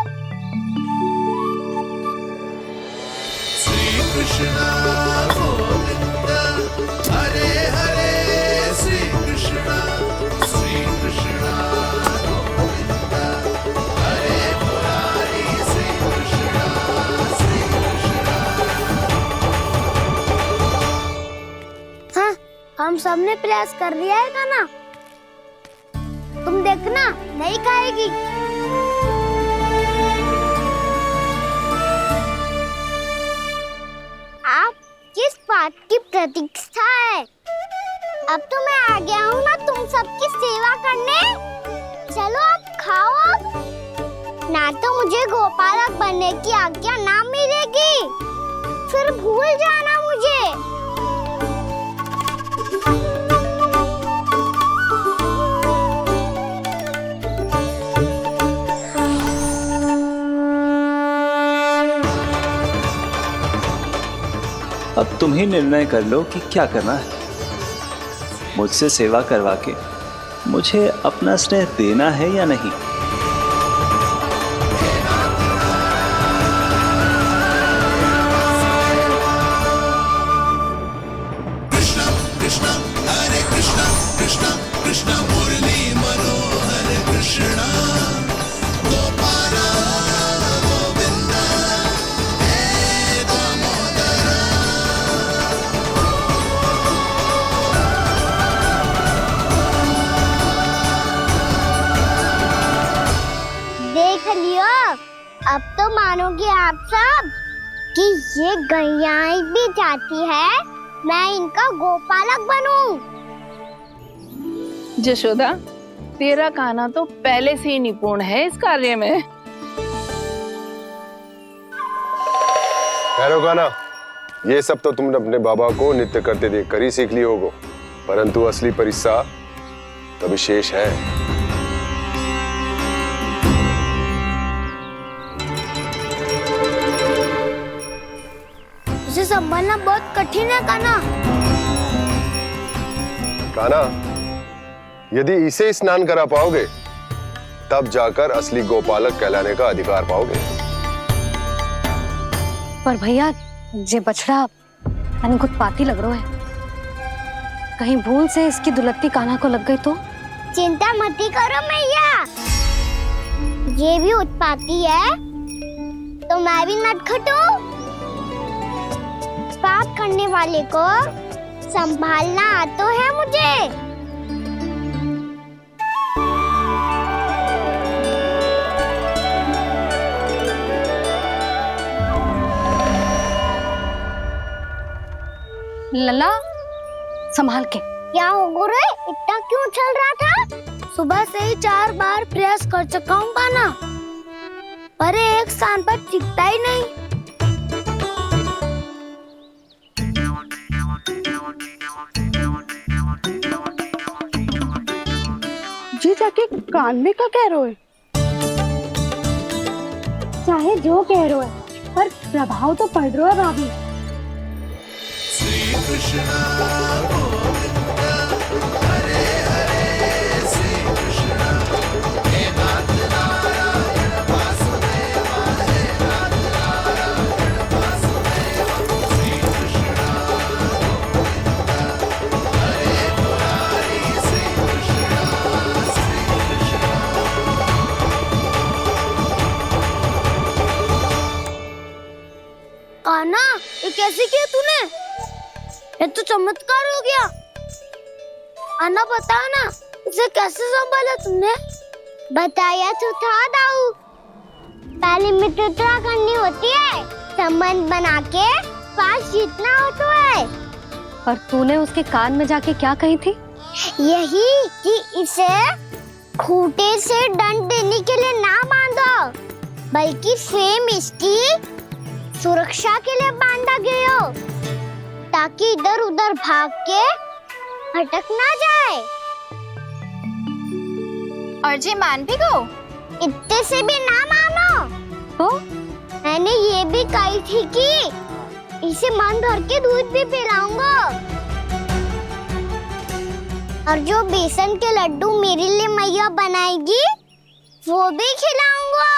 श्री कृष्णा गोविंद हरे हरे, श्री कृष्णा गोविंद हरे मुरारी, श्री कृष्णा। हाँ, हम सबने प्रयास कर लिया है कान्हा। तुम देखना, नहीं खाएगी। आप किस बात की प्रतीक्षा है? अब तो मैं आ गया हूँ ना तुम सबकी सेवा करने। चलो आप खाओ अब। ना तो मुझे गोपालक बनने की आज्ञा ना मिलेगी, फिर भूल जाना मुझे। अब तुम ही निर्णय कर लो कि क्या करना है। मुझसे सेवा करवा के मुझे अपना स्नेह देना है या नहीं। कृष्णा कृष्णा हरे कृष्णा, कृष्णा कृष्णा मुरली मनोहर कृष्णा, गोपाला गोविंद हे दामोदर। देख लियो, अब तो मानोगे आप सब कि ये गैयाएं भी चाहती है मैं इनका गोपालक बनूं। जशोदा, तेरा कान्हा तो पहले से ही निपुण है इस कार्य में। खैर कान्हा, ये सब तो तुमने अपने बाबा को नृत्य करते देख कर ही सीख ली होगो, परंतु असली परिश्रम तो विशेष है। उसे संभालना बहुत कठिन है कान्हा। कान्हा, यदि इसे स्नान करा पाओगे तब जाकर असली गोपालक कहलाने का अधिकार पाओगे। पर भैया, जे बछड़ा मैंने खुद पाती लग रहा है, कहीं भूल से इसकी दुलत्ती कान्हा को लग गई तो? चिंता मती करो मैया, ये भी उत्पाती है तो मैं भी नटखट हूँ। पाप करने वाले को संभालना आता है मुझे। लला, संभाल के। क्या हो गुरु, इतना क्यों चल रहा था? सुबह से ही 4 बार प्रयास कर चुका हूँ कान्हा, पर एक स्थान पर टिकता ही नहीं। जी जाके कान में क्या कह रहे हो? चाहे जो कह रहे हो, पर प्रभाव तो पड़ रहा है भाभी। श्री कृष्णा गोविंद हरे हरे, श्री कृष्णा हे नाथ नारायण वासुदेवा हे नाथ कान्हा, ये कैसे किया तूने? ये तो चमत्कार हो गया। अन्ना बता ना, इसे कैसे संभाला तुमने? बताया तो था दाऊ। पहले मित्रता करनी होती है, संबंध बना के पास जीतना होता है। पर तूने उसके कान में जाके क्या कही थी? यही कि इसे खूंटे से दंड देने के लिए ना बांधो, बल्कि स्वयं इसकी सुरक्षा के लिए बांधा गया हो, ताकि इधर उधर भाग के भटक ना जाए। और जी मान भी गो? इतने से भी ना मानो। तो मैंने ये भी कही थी कि इसे मन भर के दूध भी पिलाऊंगा, और जो बेसन के लड्डू मेरे लिए मैया बनाएगी वो भी खिलाऊंगा।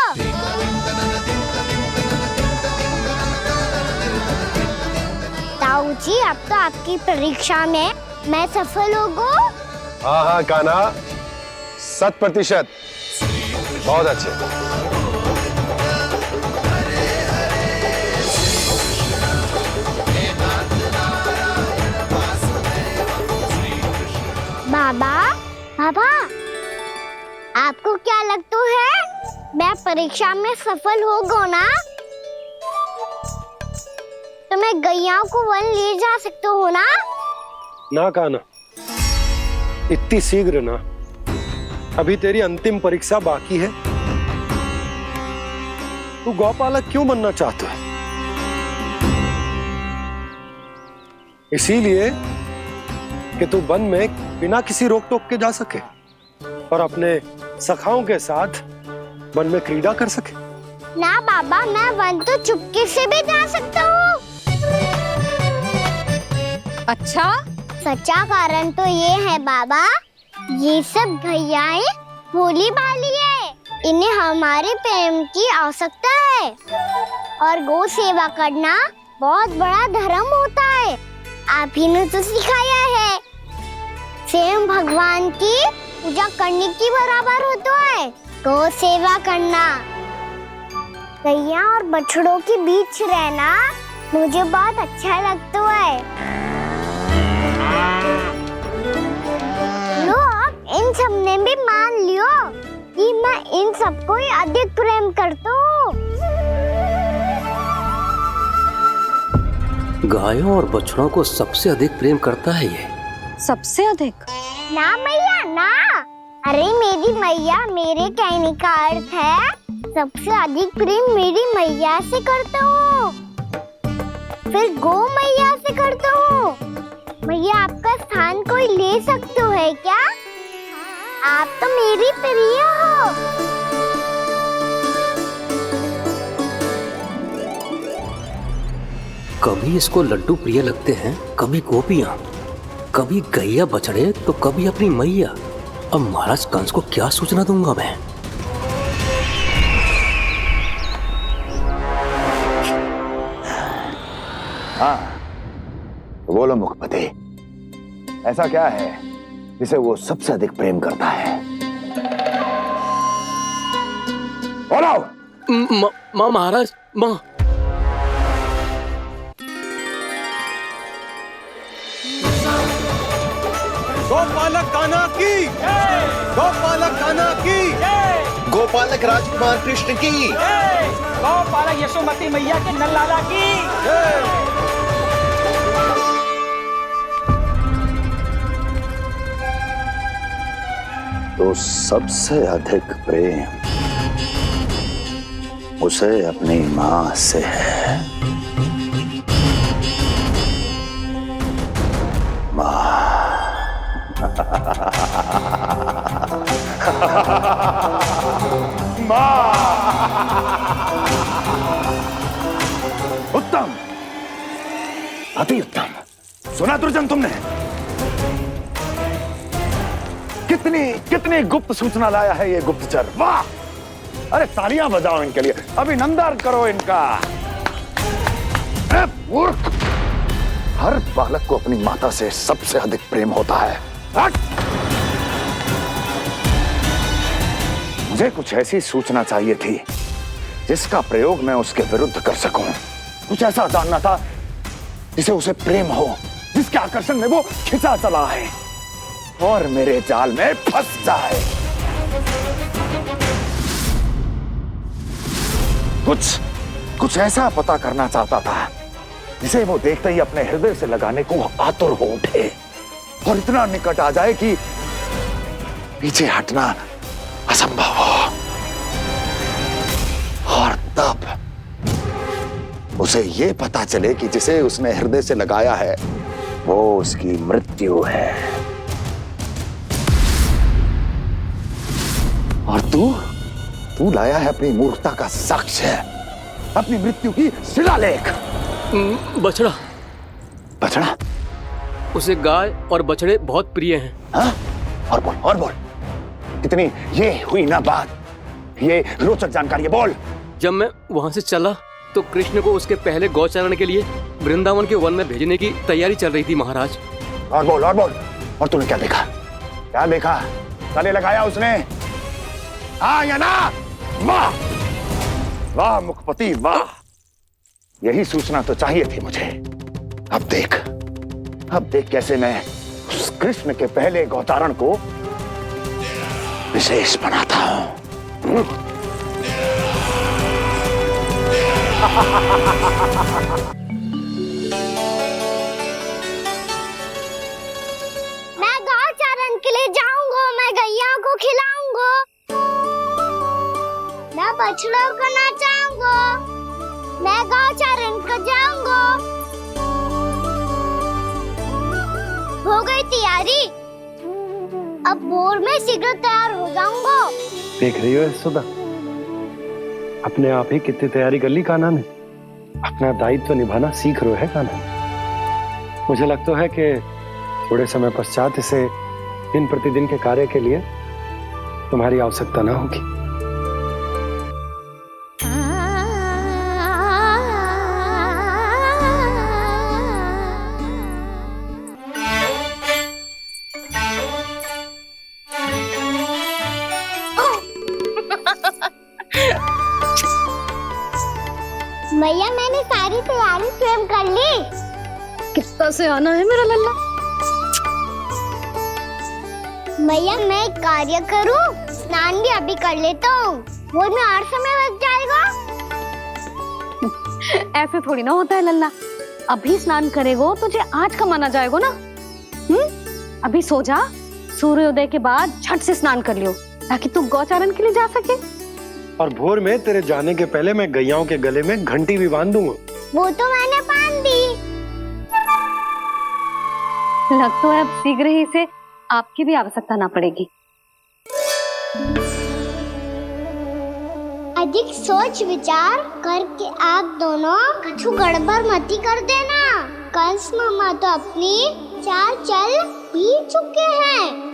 ताऊ जी, अब तो आपकी परीक्षा में मैं सफल होगा। हाँ हाँ कान्हा, 100%। बहुत अच्छे। बाबा, बाबा, आपको क्या लगता है मैं परीक्षा में सफल होगा ना? तो मैं गैया को वन ले जा सकता हूँ ना? ना कान्हा, इतनी शीघ्र ना। अभी तेरी अंतिम परीक्षा बाकी है। तू गौपालक क्यों बनना चाहता है? इसीलिए कि तू वन में बिना किसी रोक टोक के जा सके और अपने सखाओं के साथ वन में क्रीड़ा कर सके। ना बाबा, मैं वन तो चुपके से भी जा सकता हूँ। अच्छा? सच्चा कारण तो ये है बाबा, ये सब गैयाएं भोली भाली है, इन्हें हमारे प्रेम की आवश्यकता है, और गौ सेवा करना बहुत बड़ा धर्म होता है। आप ही ने तो सिखाया है, स्वयं भगवान की पूजा करने की बराबर होता है गौ सेवा करना। गैया और बछड़ों के बीच रहना मुझे बहुत अच्छा लगता है। लो, इन सब ने भी मान लियो कि मैं इन सबको ही अधिक प्रेम करता हूँ। गायों और बछड़ों को सबसे अधिक प्रेम करता है ये। सबसे अधिक? ना मैया ना, अरे मेरी मैया, मेरे कहने का अर्थ है सबसे अधिक प्रेम मेरी मैया से करता हूँ, फिर गौ मैया से करता हूँ। मैया, आपका स्थान कोई ले सकते है क्या? आप तो मेरी प्रिय हो। कभी इसको लड्डू प्रिय लगते हैं, कभी गोपियां, कभी गैया बछड़े, तो कभी अपनी मैया। अब महाराज कंस को क्या सूचना दूंगा मैं? हाँ, बोलो मुखपति, ऐसा क्या है जिसे वो सबसे अधिक प्रेम करता है? बोलो। माँ महाराज, माँ। गोपालक कान्हा की, गोपालक कान्हा की, गोपालक राजकुमार कृष्ण की, गोपालक यशोमती मैया के नललाला की। तो सबसे अधिक प्रेम उसे अपनी माँ से है। माँ। उत्तम, अति उत्तम। सुना दुर्जन तुमने? कितनी गुप्त सूचना लाया है ये गुप्तचर। वाह! अरे तालियां बजाओ इनके लिए, अभिनंदन करो इनका। मूर्ख! हर बालक को अपनी माता से सबसे अधिक प्रेम होता है। मुझे कुछ ऐसी सूचना चाहिए थी जिसका प्रयोग मैं उसके विरुद्ध कर सकूं। कुछ ऐसा जानना था जिसे उसे प्रेम हो, जिसके आकर्षण में वो खिंचा चला है और मेरे जाल में फंस जाए। कुछ ऐसा पता करना चाहता था जिसे वो देखते ही अपने हृदय से लगाने को आतुर हो उठे और इतना निकट आ जाए कि पीछे हटना असंभव हो। और तब उसे ये पता चले कि जिसे उसने हृदय से लगाया है वो उसकी मृत्यु है। और तू लाया है अपनी मूर्खता का साक्ष्य, अपनी मृत्यु की शिलालेख। बछड़ा। बछड़ा? उसे गाय और बछड़े बहुत प्रिय हैं। हाँ? और बोल कितनी ये हुई ना बात, ये रोचक जानकारी है, बोल। जब मैं वहां से चला तो कृष्ण को उसके पहले गौचारण के लिए वृंदावन के वन में भेजने की तैयारी चल रही थी महाराज। और बोल। और तूने क्या देखा? गले लगाया उसने? हाँ या ना? वाह मुखपति वाह, यही सूचना तो चाहिए थी मुझे। अब देख कैसे मैं उस कृष्ण के पहले गौचारण को विशेष बनाता हूं। मैं गौचारण के लिए जाऊंगा, मैं गैया को खिलाऊंगा, मैं बछड़ों को नचाऊंगा, मैं गौचारण को जाऊंगा। हो गई तैयारी, अब भोर में शीघ्र तैयार हो जाऊंगा। देख रही हो यशोदा, अपने आप ही कितनी तैयारी कर ली कान्हा ने। अपना दायित्व निभाना सीख रहे है कान्हा। मुझे लगता है कि थोड़े समय पश्चात इसे दिन प्रतिदिन के कार्य के लिए तुम्हारी आवश्यकता ना होगी। भैया मैंने सारी तैयारी स्वयं कर ली। कितना से आना है मेरा लल्ला? भैया मैं एक कार्य करूं, स्नान भी अभी कर लेता हूँ, वो में और समय लग जाएगा। ऐसे थोड़ी ना होता है लल्ला, अभी स्नान करेगो तुझे आज का माना जाएगा ना। अभी सो जा, सूर्योदय के बाद झट से स्नान कर लियो ताकि तू गौचारण के लिए जा सके। और भोर में तेरे जाने के पहले मैं गैयाओं के गले में घंटी भी बांध दूंगा। वो तो मैंने बांध दी। लग तो है अब शीघ्र ही इसे आपकी भी आवश्यकता ना पड़ेगी। अधिक सोच विचार करके आप दोनों कछु गड़बड़ मती कर देना। कंस मामा तो अपनी चाल चल ही चुके हैं।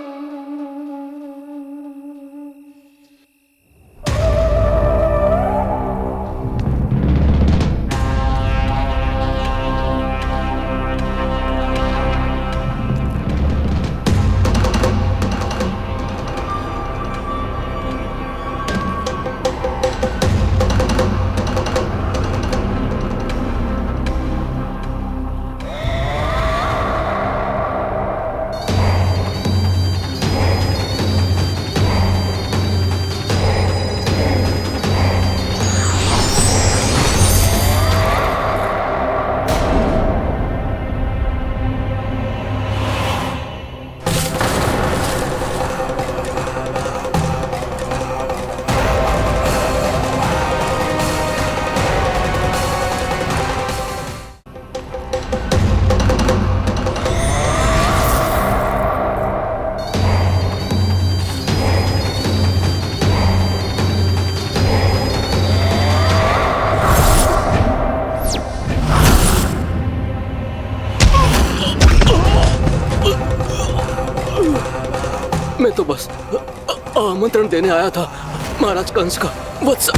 मैं तो बस आमंत्रण देने आया था महाराज कंस का। वत्स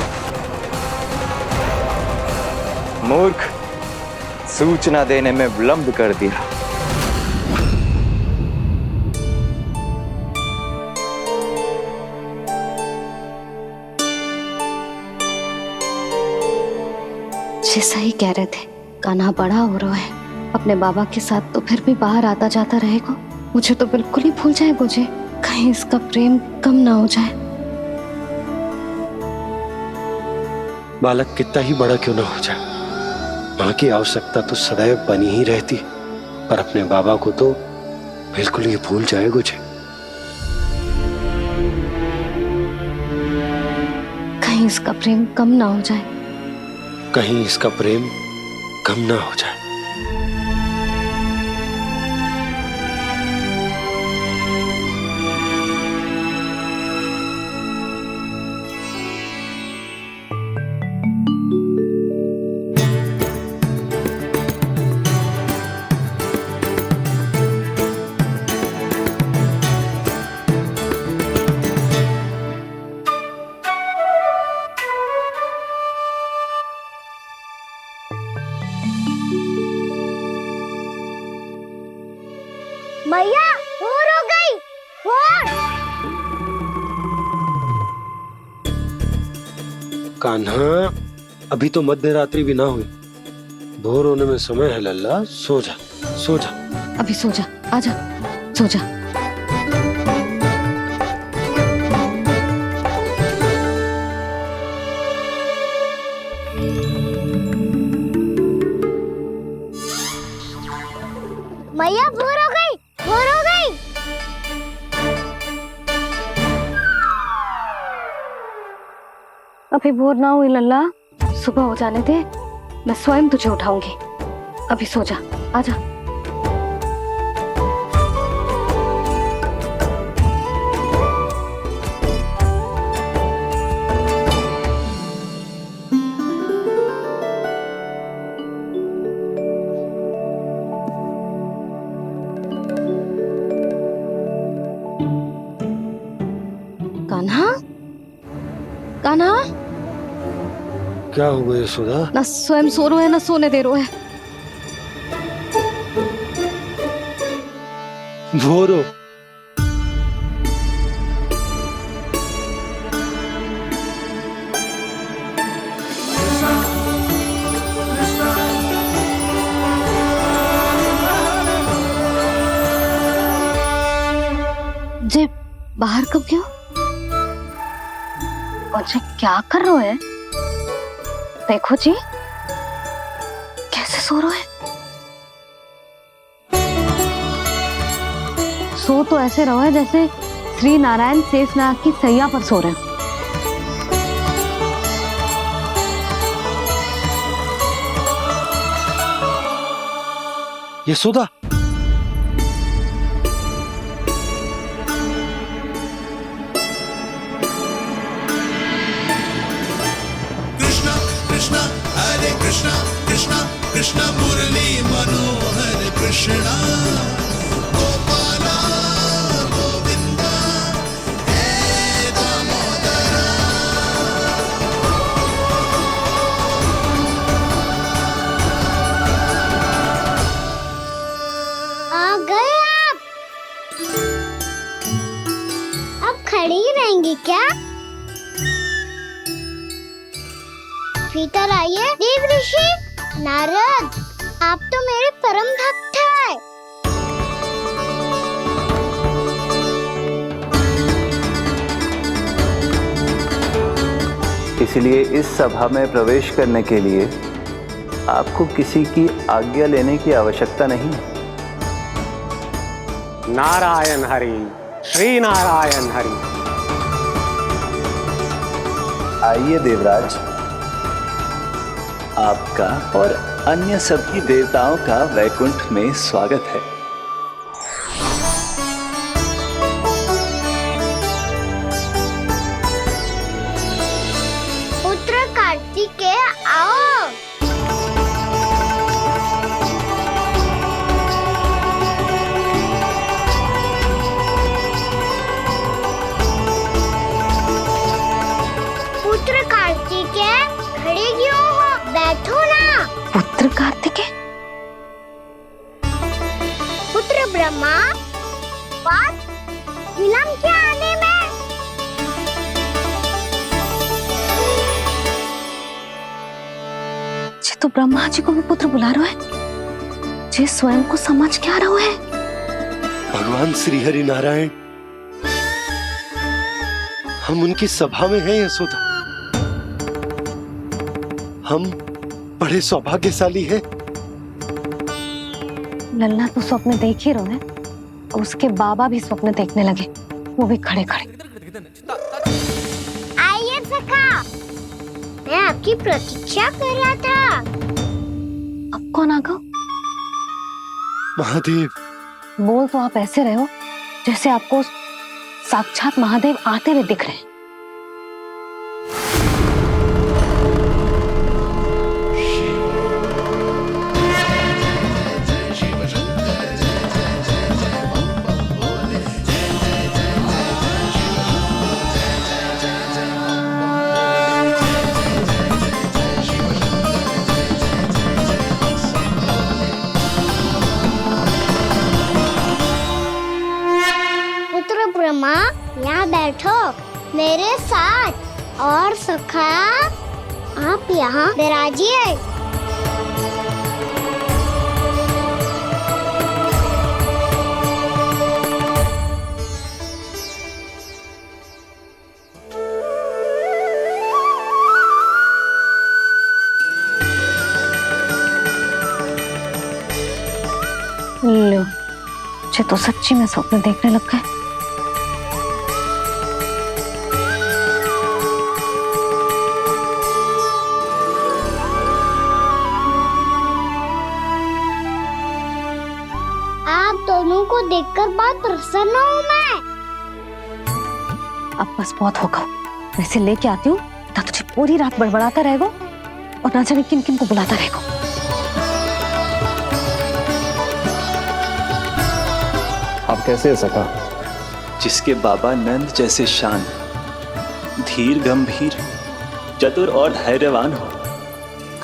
मूर्ख, सूचना देने में विलंब कर दिया। छी, जी सही कह रहे थे, कान्हा बड़ा हो रहा है, अपने बाबा के साथ तो फिर भी बाहर आता जाता रहेगा। मुझे तो बिल्कुल ही भूल जाए मुझे, कहीं इसका प्रेम कम ना हो जाए। बालक कितना ही बड़ा क्यों ना हो जाए, माँ की आवश्यकता तो सदैव बनी ही रहती, पर अपने बाबा को तो बिल्कुल ही भूल जाए मुझे। कहीं इसका प्रेम कम ना हो जाए, कहीं इसका प्रेम कम ना हो जाए। मैया भोर हो गई, भोर। कान्हा, अभी तो मध्य रात्रि भी ना हुई, भोर होने में समय है लल्ला, सो जा सो जा। अभी सो जा, आजा सो जा। मैया भोर हो गई, भोर हो गई। अभी भोर ना हुई लल्ला, सुबह हो जाने दे, मैं स्वयं तुझे उठाऊंगी। अभी सो जा, आजा। कान्हा, कान्हा, क्या हो गया यशोदा? ना स्वयं सो रहे है ना सोने दे रहे है। भोर हो। जे बाहर कब गयो? और जे क्या कर रहे है? देखो जी, कैसे सो रहे हैं। सो तो ऐसे रहो है जैसे श्री नारायण शेषनाग की सैया पर सो रहे हैं। यशोदा, कृष्णा हरे कृष्णा कृष्णा कृष्णा मुरली मनोहर कृष्णा गोपाला गोविंदा हे दामोदरा। आ गए आप। अब खड़ी ही रहेंगी क्या? भीतर आइए। देव ऋषि नारद, आप तो मेरे परम भक्त हैं। इसलिए इस सभा में प्रवेश करने के लिए आपको किसी की आज्ञा लेने की आवश्यकता नहीं है। नारायण हरि, श्री नारायण हरि। आइए देवराज, आपका और अन्य सभी देवताओं का वैकुंठ में स्वागत है। पुत्र कार्तिकेय आओ। पुत्र कार्तिकेय खड़े क्यों हो? बैठो ना। पुत्र कार्तिकेय? पुत्र ब्रह्मा, बस विलंब क्या आने में? जे तो ब्रह्मा जी को भी पुत्र बुला रहा है, जे स्वयं को समझ क्या रहा है। भगवान श्री हरि नारायण, हम उनकी सभा में हैं यशोदा। हम बड़े सौभाग्यशाली हैं। लल्ला तो स्वप्न देख ही रहे हैं और उसके बाबा भी स्वप्न देखने लगे, वो भी खड़े खड़े। आइए सखा, मैं आपकी प्रतीक्षा कर रहा था। अब कौन आ गया? महादेव। बोल तो आप ऐसे रहे हो जैसे आपको साक्षात महादेव आते हुए दिख रहे हैं। ब्रह्मा, यहाँ बैठो मेरे साथ, और सखा आप यहाँ विराजिए। लो, मुझे तो सच्ची में स्वप्न देखने लग गए। दोनों को देखकर बहुत प्रसन्न हूँ मैं। अब बस बहुत होगा, वैसे लेके आती हूँ ना, तुझे पूरी रात बड़बड़ाता रहेगा और ना जाने किन किन को बुलाता रहेगा। आप कैसे है सखा? जिसके बाबा नंद जैसे शान, धीर गंभीर, चतुर और धैर्यवान हो,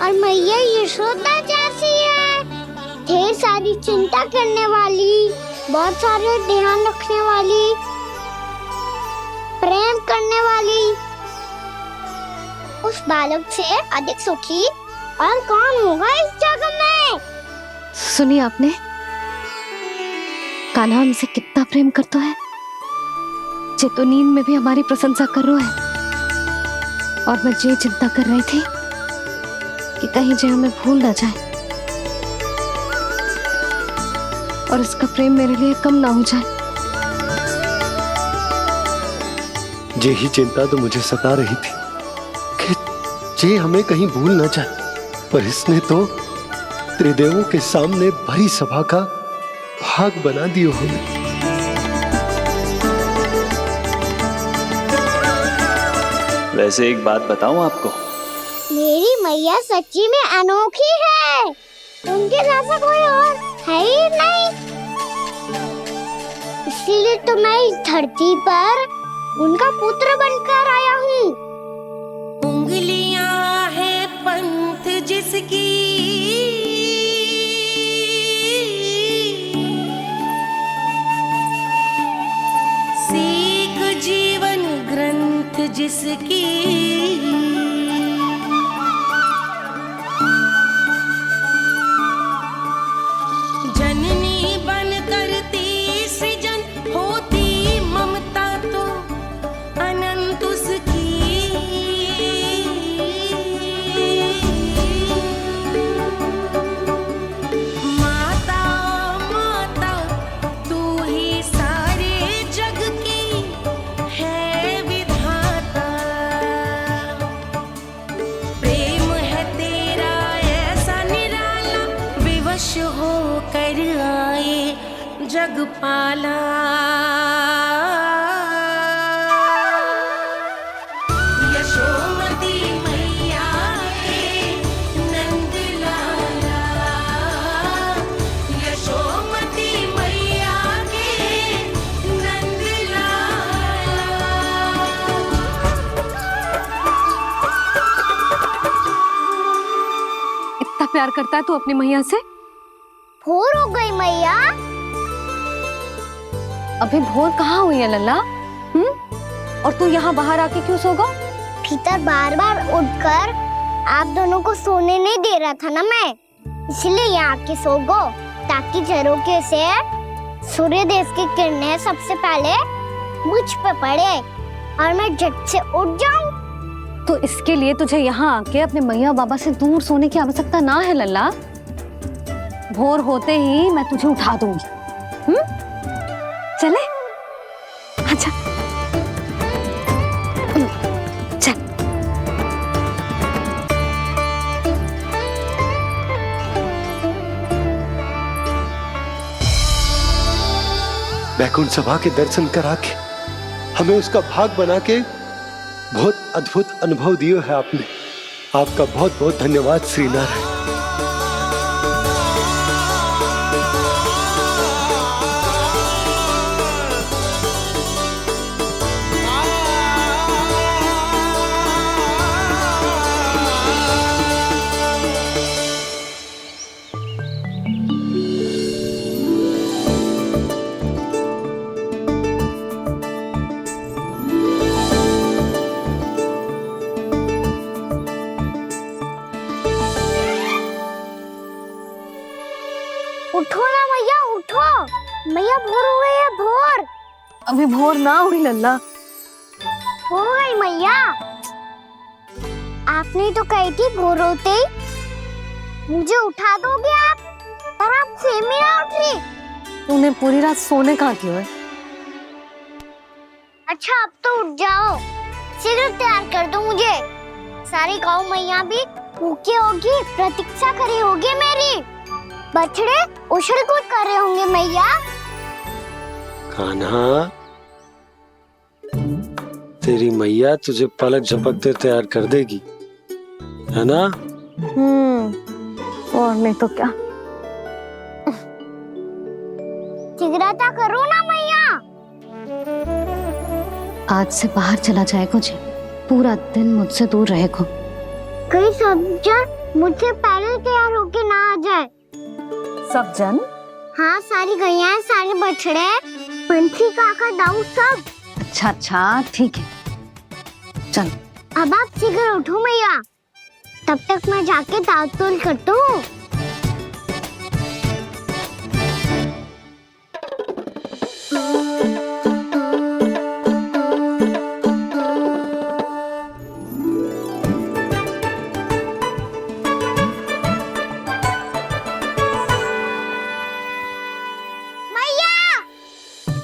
और मैया यशोदा जैसी है, ढेर सारी चिंता करने वाली, बहुत सारे ध्यान रखने वाली, प्रेम करने वाली। उस बालक से अधिक सुखी और कौन होगा इस जगत में? सुनिए आपने, कान्हा हमसे कितना प्रेम करता है, जे तो नींद में भी हमारी प्रशंसा कर रहा है। और मैं ये चिंता कर रही थी कि कहीं जे हमें भूल ना जाए और इसका प्रेम मेरे लिए कम ना हो जाए। यही चिंता तो मुझे सता रही थी कि जे हमें कहीं भूल ना जाए, पर इसने तो त्रिदेवों के सामने भरी सभा का भाग बना दियो हमें। वैसे एक बात बताऊं आपको, मेरी मैया सच्ची में अनोखी है, उनके जैसा कोई और है ही नहीं। इसीलिए तो मैं इस धरती पर उनका पुत्र बनकर आया हूँ। उंगलियां है पंथ जिसकी, सीख जीवन ग्रंथ जिसकी, जननी बन करती सृजन, होती ममता तो अनंत उसकी। माता माता तू ही सारे जग की है विधाता, प्रेम है तेरा ऐसा निराला, विवश हो कर आए जग पाला। यशोमती मैया के नंद लाला, यशोमती मैया के नंद लाला। इतना प्यार करता है तू अपनी मैया से? भोर हो गई मैया। अभी भोर कहाँ हुई है लल्ला? और तू यहाँ बाहर आके क्यों सो गया? भीतर बार बार उठकर आप दोनों को सोने नहीं दे रहा था ना मैं, इसलिए यहाँ आके सो गो, ताकि झरोखे से सूर्य देव की किरणें सबसे पहले मुझ पे पड़े और मैं झट से उठ जाऊं। तो इसके लिए तुझे यहाँ आके अपने मैया बाबा से दूर सोने की आवश्यकता ना है लल्ला। भोर होते ही मैं तुझे उठा दूंगी। चले? अच्छा चल। वैकुंठ सभा के दर्शन करा के हमें उसका भाग बना के बहुत अद्भुत अनुभव दियो है आपने। आपका बहुत बहुत धन्यवाद श्रीनारायण। उठो ना मैया, उठो। मैया भोर हो गई है, भोर। अभी भोर ना हुई लल्ला। हो गई मैया। आपने तो कही थी भोर होते ही मुझे उठा दोगे आप, पर आप सेम ही ना उठ रही। तूने पूरी रात सोने कहाँ की है? अच्छा अब तो उठ जाओ, शीघ्र तैयार कर दो मुझे। सारी गाँव मैया भी भूखी होगी, प्रतीक्षा करी होगी मेरी। बछड़े उछल कूद कर रहे होंगे मैया। कान्हा, तेरी मैया तुझे पलक झपकते तैयार कर देगी, है ना? और नहीं तो क्या। शीघ्रता करो ना मैया। आज से बाहर चला जाएगा जी, पूरा दिन मुझसे दूर रहेगा। कहीं सब जन मुझसे पहले तैयार होके ना आ जाए। सब जन? हाँ, सारी गैया, सारे बछड़े, पंछी, काका, दाऊ सब। अच्छा अच्छा ठीक है, चल। अब आप शीघ्र उठो मैया, तब तक मैं जाके ताल-तोल करता हूँ।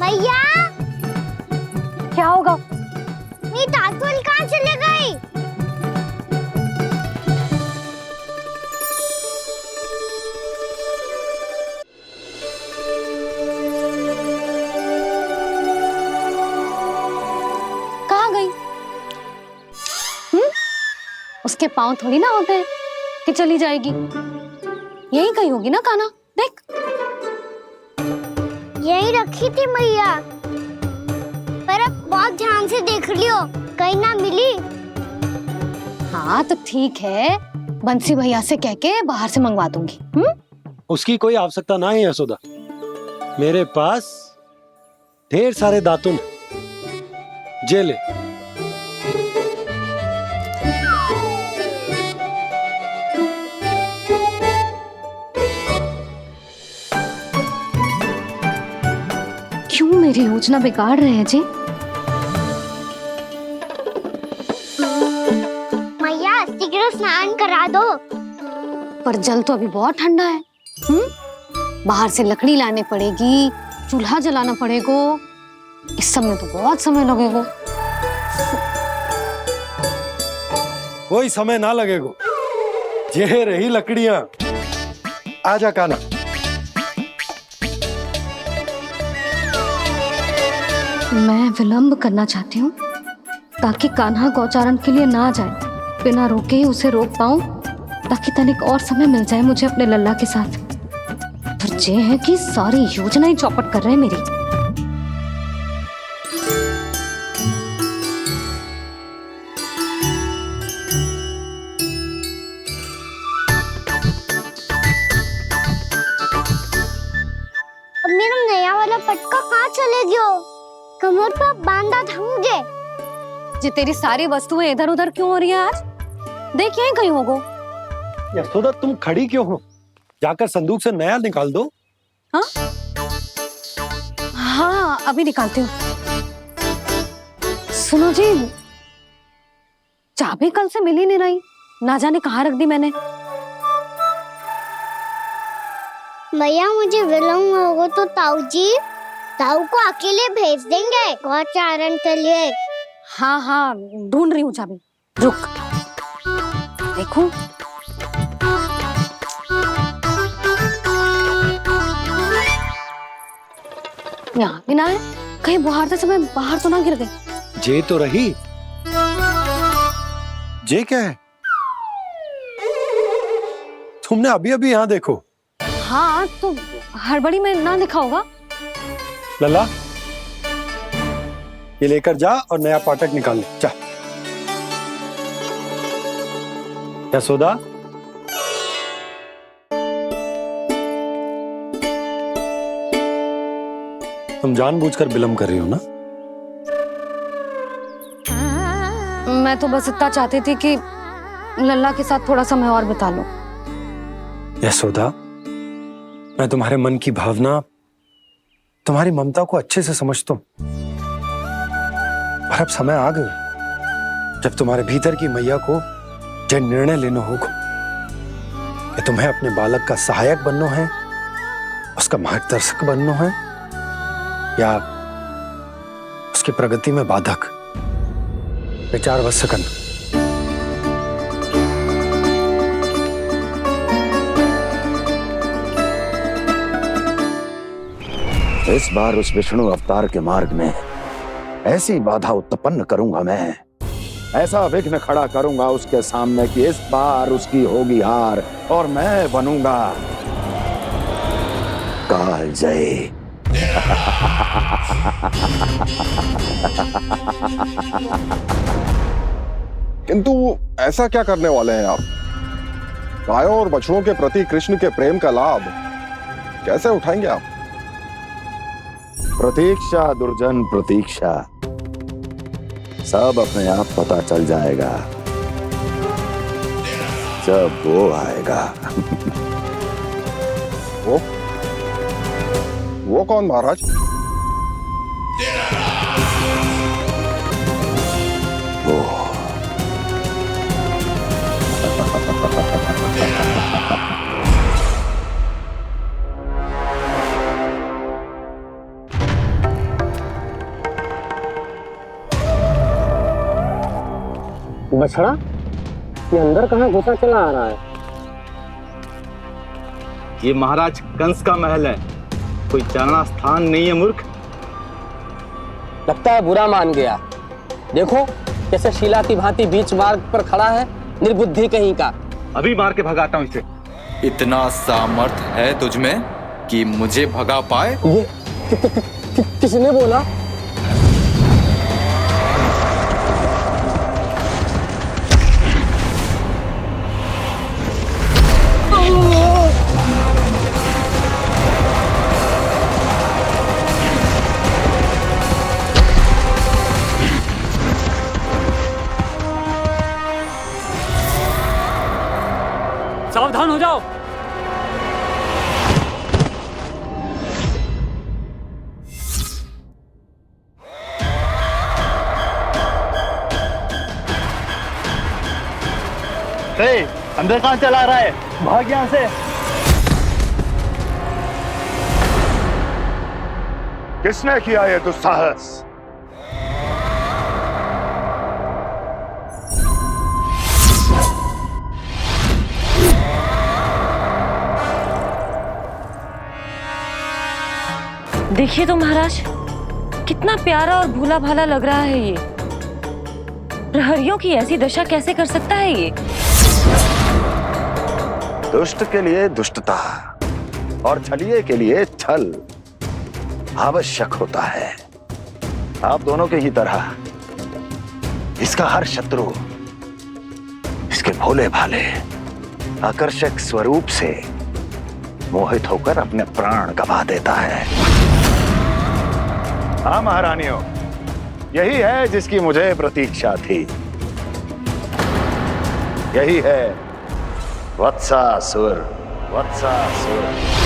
मैया, क्या होगा? मेरी ताल-तोल कहाँ चले गई? कहाँ गई? उसके पाँव थोड़ी ना होते हैं कि चली जाएगी। यही कहीं होगी ना कान्हा, देख। यही रखी थी मैया, पर अब बहुत ध्यान से देख लियो, कहीं ना मिली। हाँ तो ठीक है, बंसी भैया से कह के बाहर से मंगवा दूंगी। उसकी कोई आवश्यकता ना है यशोदा, मेरे पास ढेर सारे दातुन, जे ले। क्यों मेरी योजना बिगाड़ रहे हैं जी? मैया शीघ्र स्नान करा दो। पर जल तो अभी बहुत ठंडा है। बाहर से लकड़ी लाने पड़ेगी, चूल्हा जलाना पड़ेगा। इस समय तो बहुत समय लगेगा। कोई समय ना लगेगा, ये रही लकड़ियां। आजा कान्हा। मैं विलंब करना चाहती हूँ ताकि कान्हा गौचारण के लिए ना जाए। बिना रोके ही उसे रोक पाऊं, ताकि तनिक और समय मिल जाए मुझे अपने लल्ला के साथ। पर ये है कि सारी योजना ही चौपट कर रहे हैं मेरी। अब मेरा नया वाला पटका कहाँ चले गयो? कमर पर बांधा था मुझे। जी तेरी सारी वस्तुएं इधर उधर क्यों हो रही है आज? देख यहीं कहीं होगो। यशोदा तुम खड़ी क्यों हो? जाकर संदूक से नया निकाल दो। हाँ हाँ अभी निकालती हूँ। सुनो जी, चाबी कल से मिल ही नहीं रही, ना जाने कहाँ रख दी मैंने। भैया मुझे विलम्ब होगा तो ताऊ को अकेले भेज देंगे गौचारण के लिए। हाँ हाँ ढूंढ रही हूँ चाबी, रुक देखूं। यहाँ भी ना है, कहीं बुहारते समय बाहर तो ना गिर गई। जे तो रही। जे क्या है? तुमने अभी अभी यहाँ देखो। हाँ तो हड़बड़ी में ना दिखा होगा। लला ये लेकर जा और नया पाठक निकाल ले, जा। यशोदा तुम जानबूझकर विलम्ब कर रही हो ना? मैं तो बस इतना चाहती थी कि लल्ला के साथ थोड़ा समय और बिता लूं। यशोदा मैं तुम्हारे मन की भावना, तुम्हारी ममता को अच्छे से समझता हूं, पर अब समय आ गया जब तुम्हारे भीतर की मैया को यह निर्णय लेना होगा कि तुम्हें अपने बालक का सहायक बनना है, उसका मार्गदर्शक बनना है, या उसकी प्रगति में बाधक। विचार अवश्य करना। इस बार उस विष्णु अवतार के मार्ग में ऐसी बाधा उत्पन्न करूंगा मैं, ऐसा विघ्न खड़ा करूंगा उसके सामने कि इस बार उसकी होगी हार और मैं बनूंगा कालजयी। किंतु ऐसा क्या करने वाले हैं आप? गायों और बछड़ों के प्रति कृष्ण के प्रेम का लाभ कैसे उठाएंगे आप? प्रतीक्षा दुर्जन प्रतीक्षा, सब अपने आप पता चल जाएगा जब वो आएगा। वो कौन महाराज? वो बछड़ा ये अंदर कहाँ घुसा चला आ रहा है? ये महाराज कंस का महल है, कोई जाना स्थान नहीं है मूर्ख। लगता है बुरा मान गया। देखो कैसे शीला की भांति बीच मार्ग पर खड़ा है, निर्बुद्धि कहीं का। अभी मार के भगाता हूँ इसे। इतना सामर्थ है तुझमें कि मुझे भगा पाए? ये किसने बोला? सावधान हो जाओ। अंदर कहाँ चला रहा है? भाग यहाँ से। किसने किया ये दुस्साहस? देखिए तो महाराज, कितना प्यारा और भोला भाला लग रहा है ये। प्रहरियों की ऐसी दशा कैसे कर सकता है ये? दुष्ट के लिए दुष्टता और छलिए के लिए छल आवश्यक होता है। आप दोनों के ही तरह इसका हर शत्रु इसके भोले भाले आकर्षक स्वरूप से मोहित होकर अपने प्राण गंवा देता है। हाँ महारानियों, यही है जिसकी मुझे प्रतीक्षा थी। यही है वत्सासुर। वत्सासुर।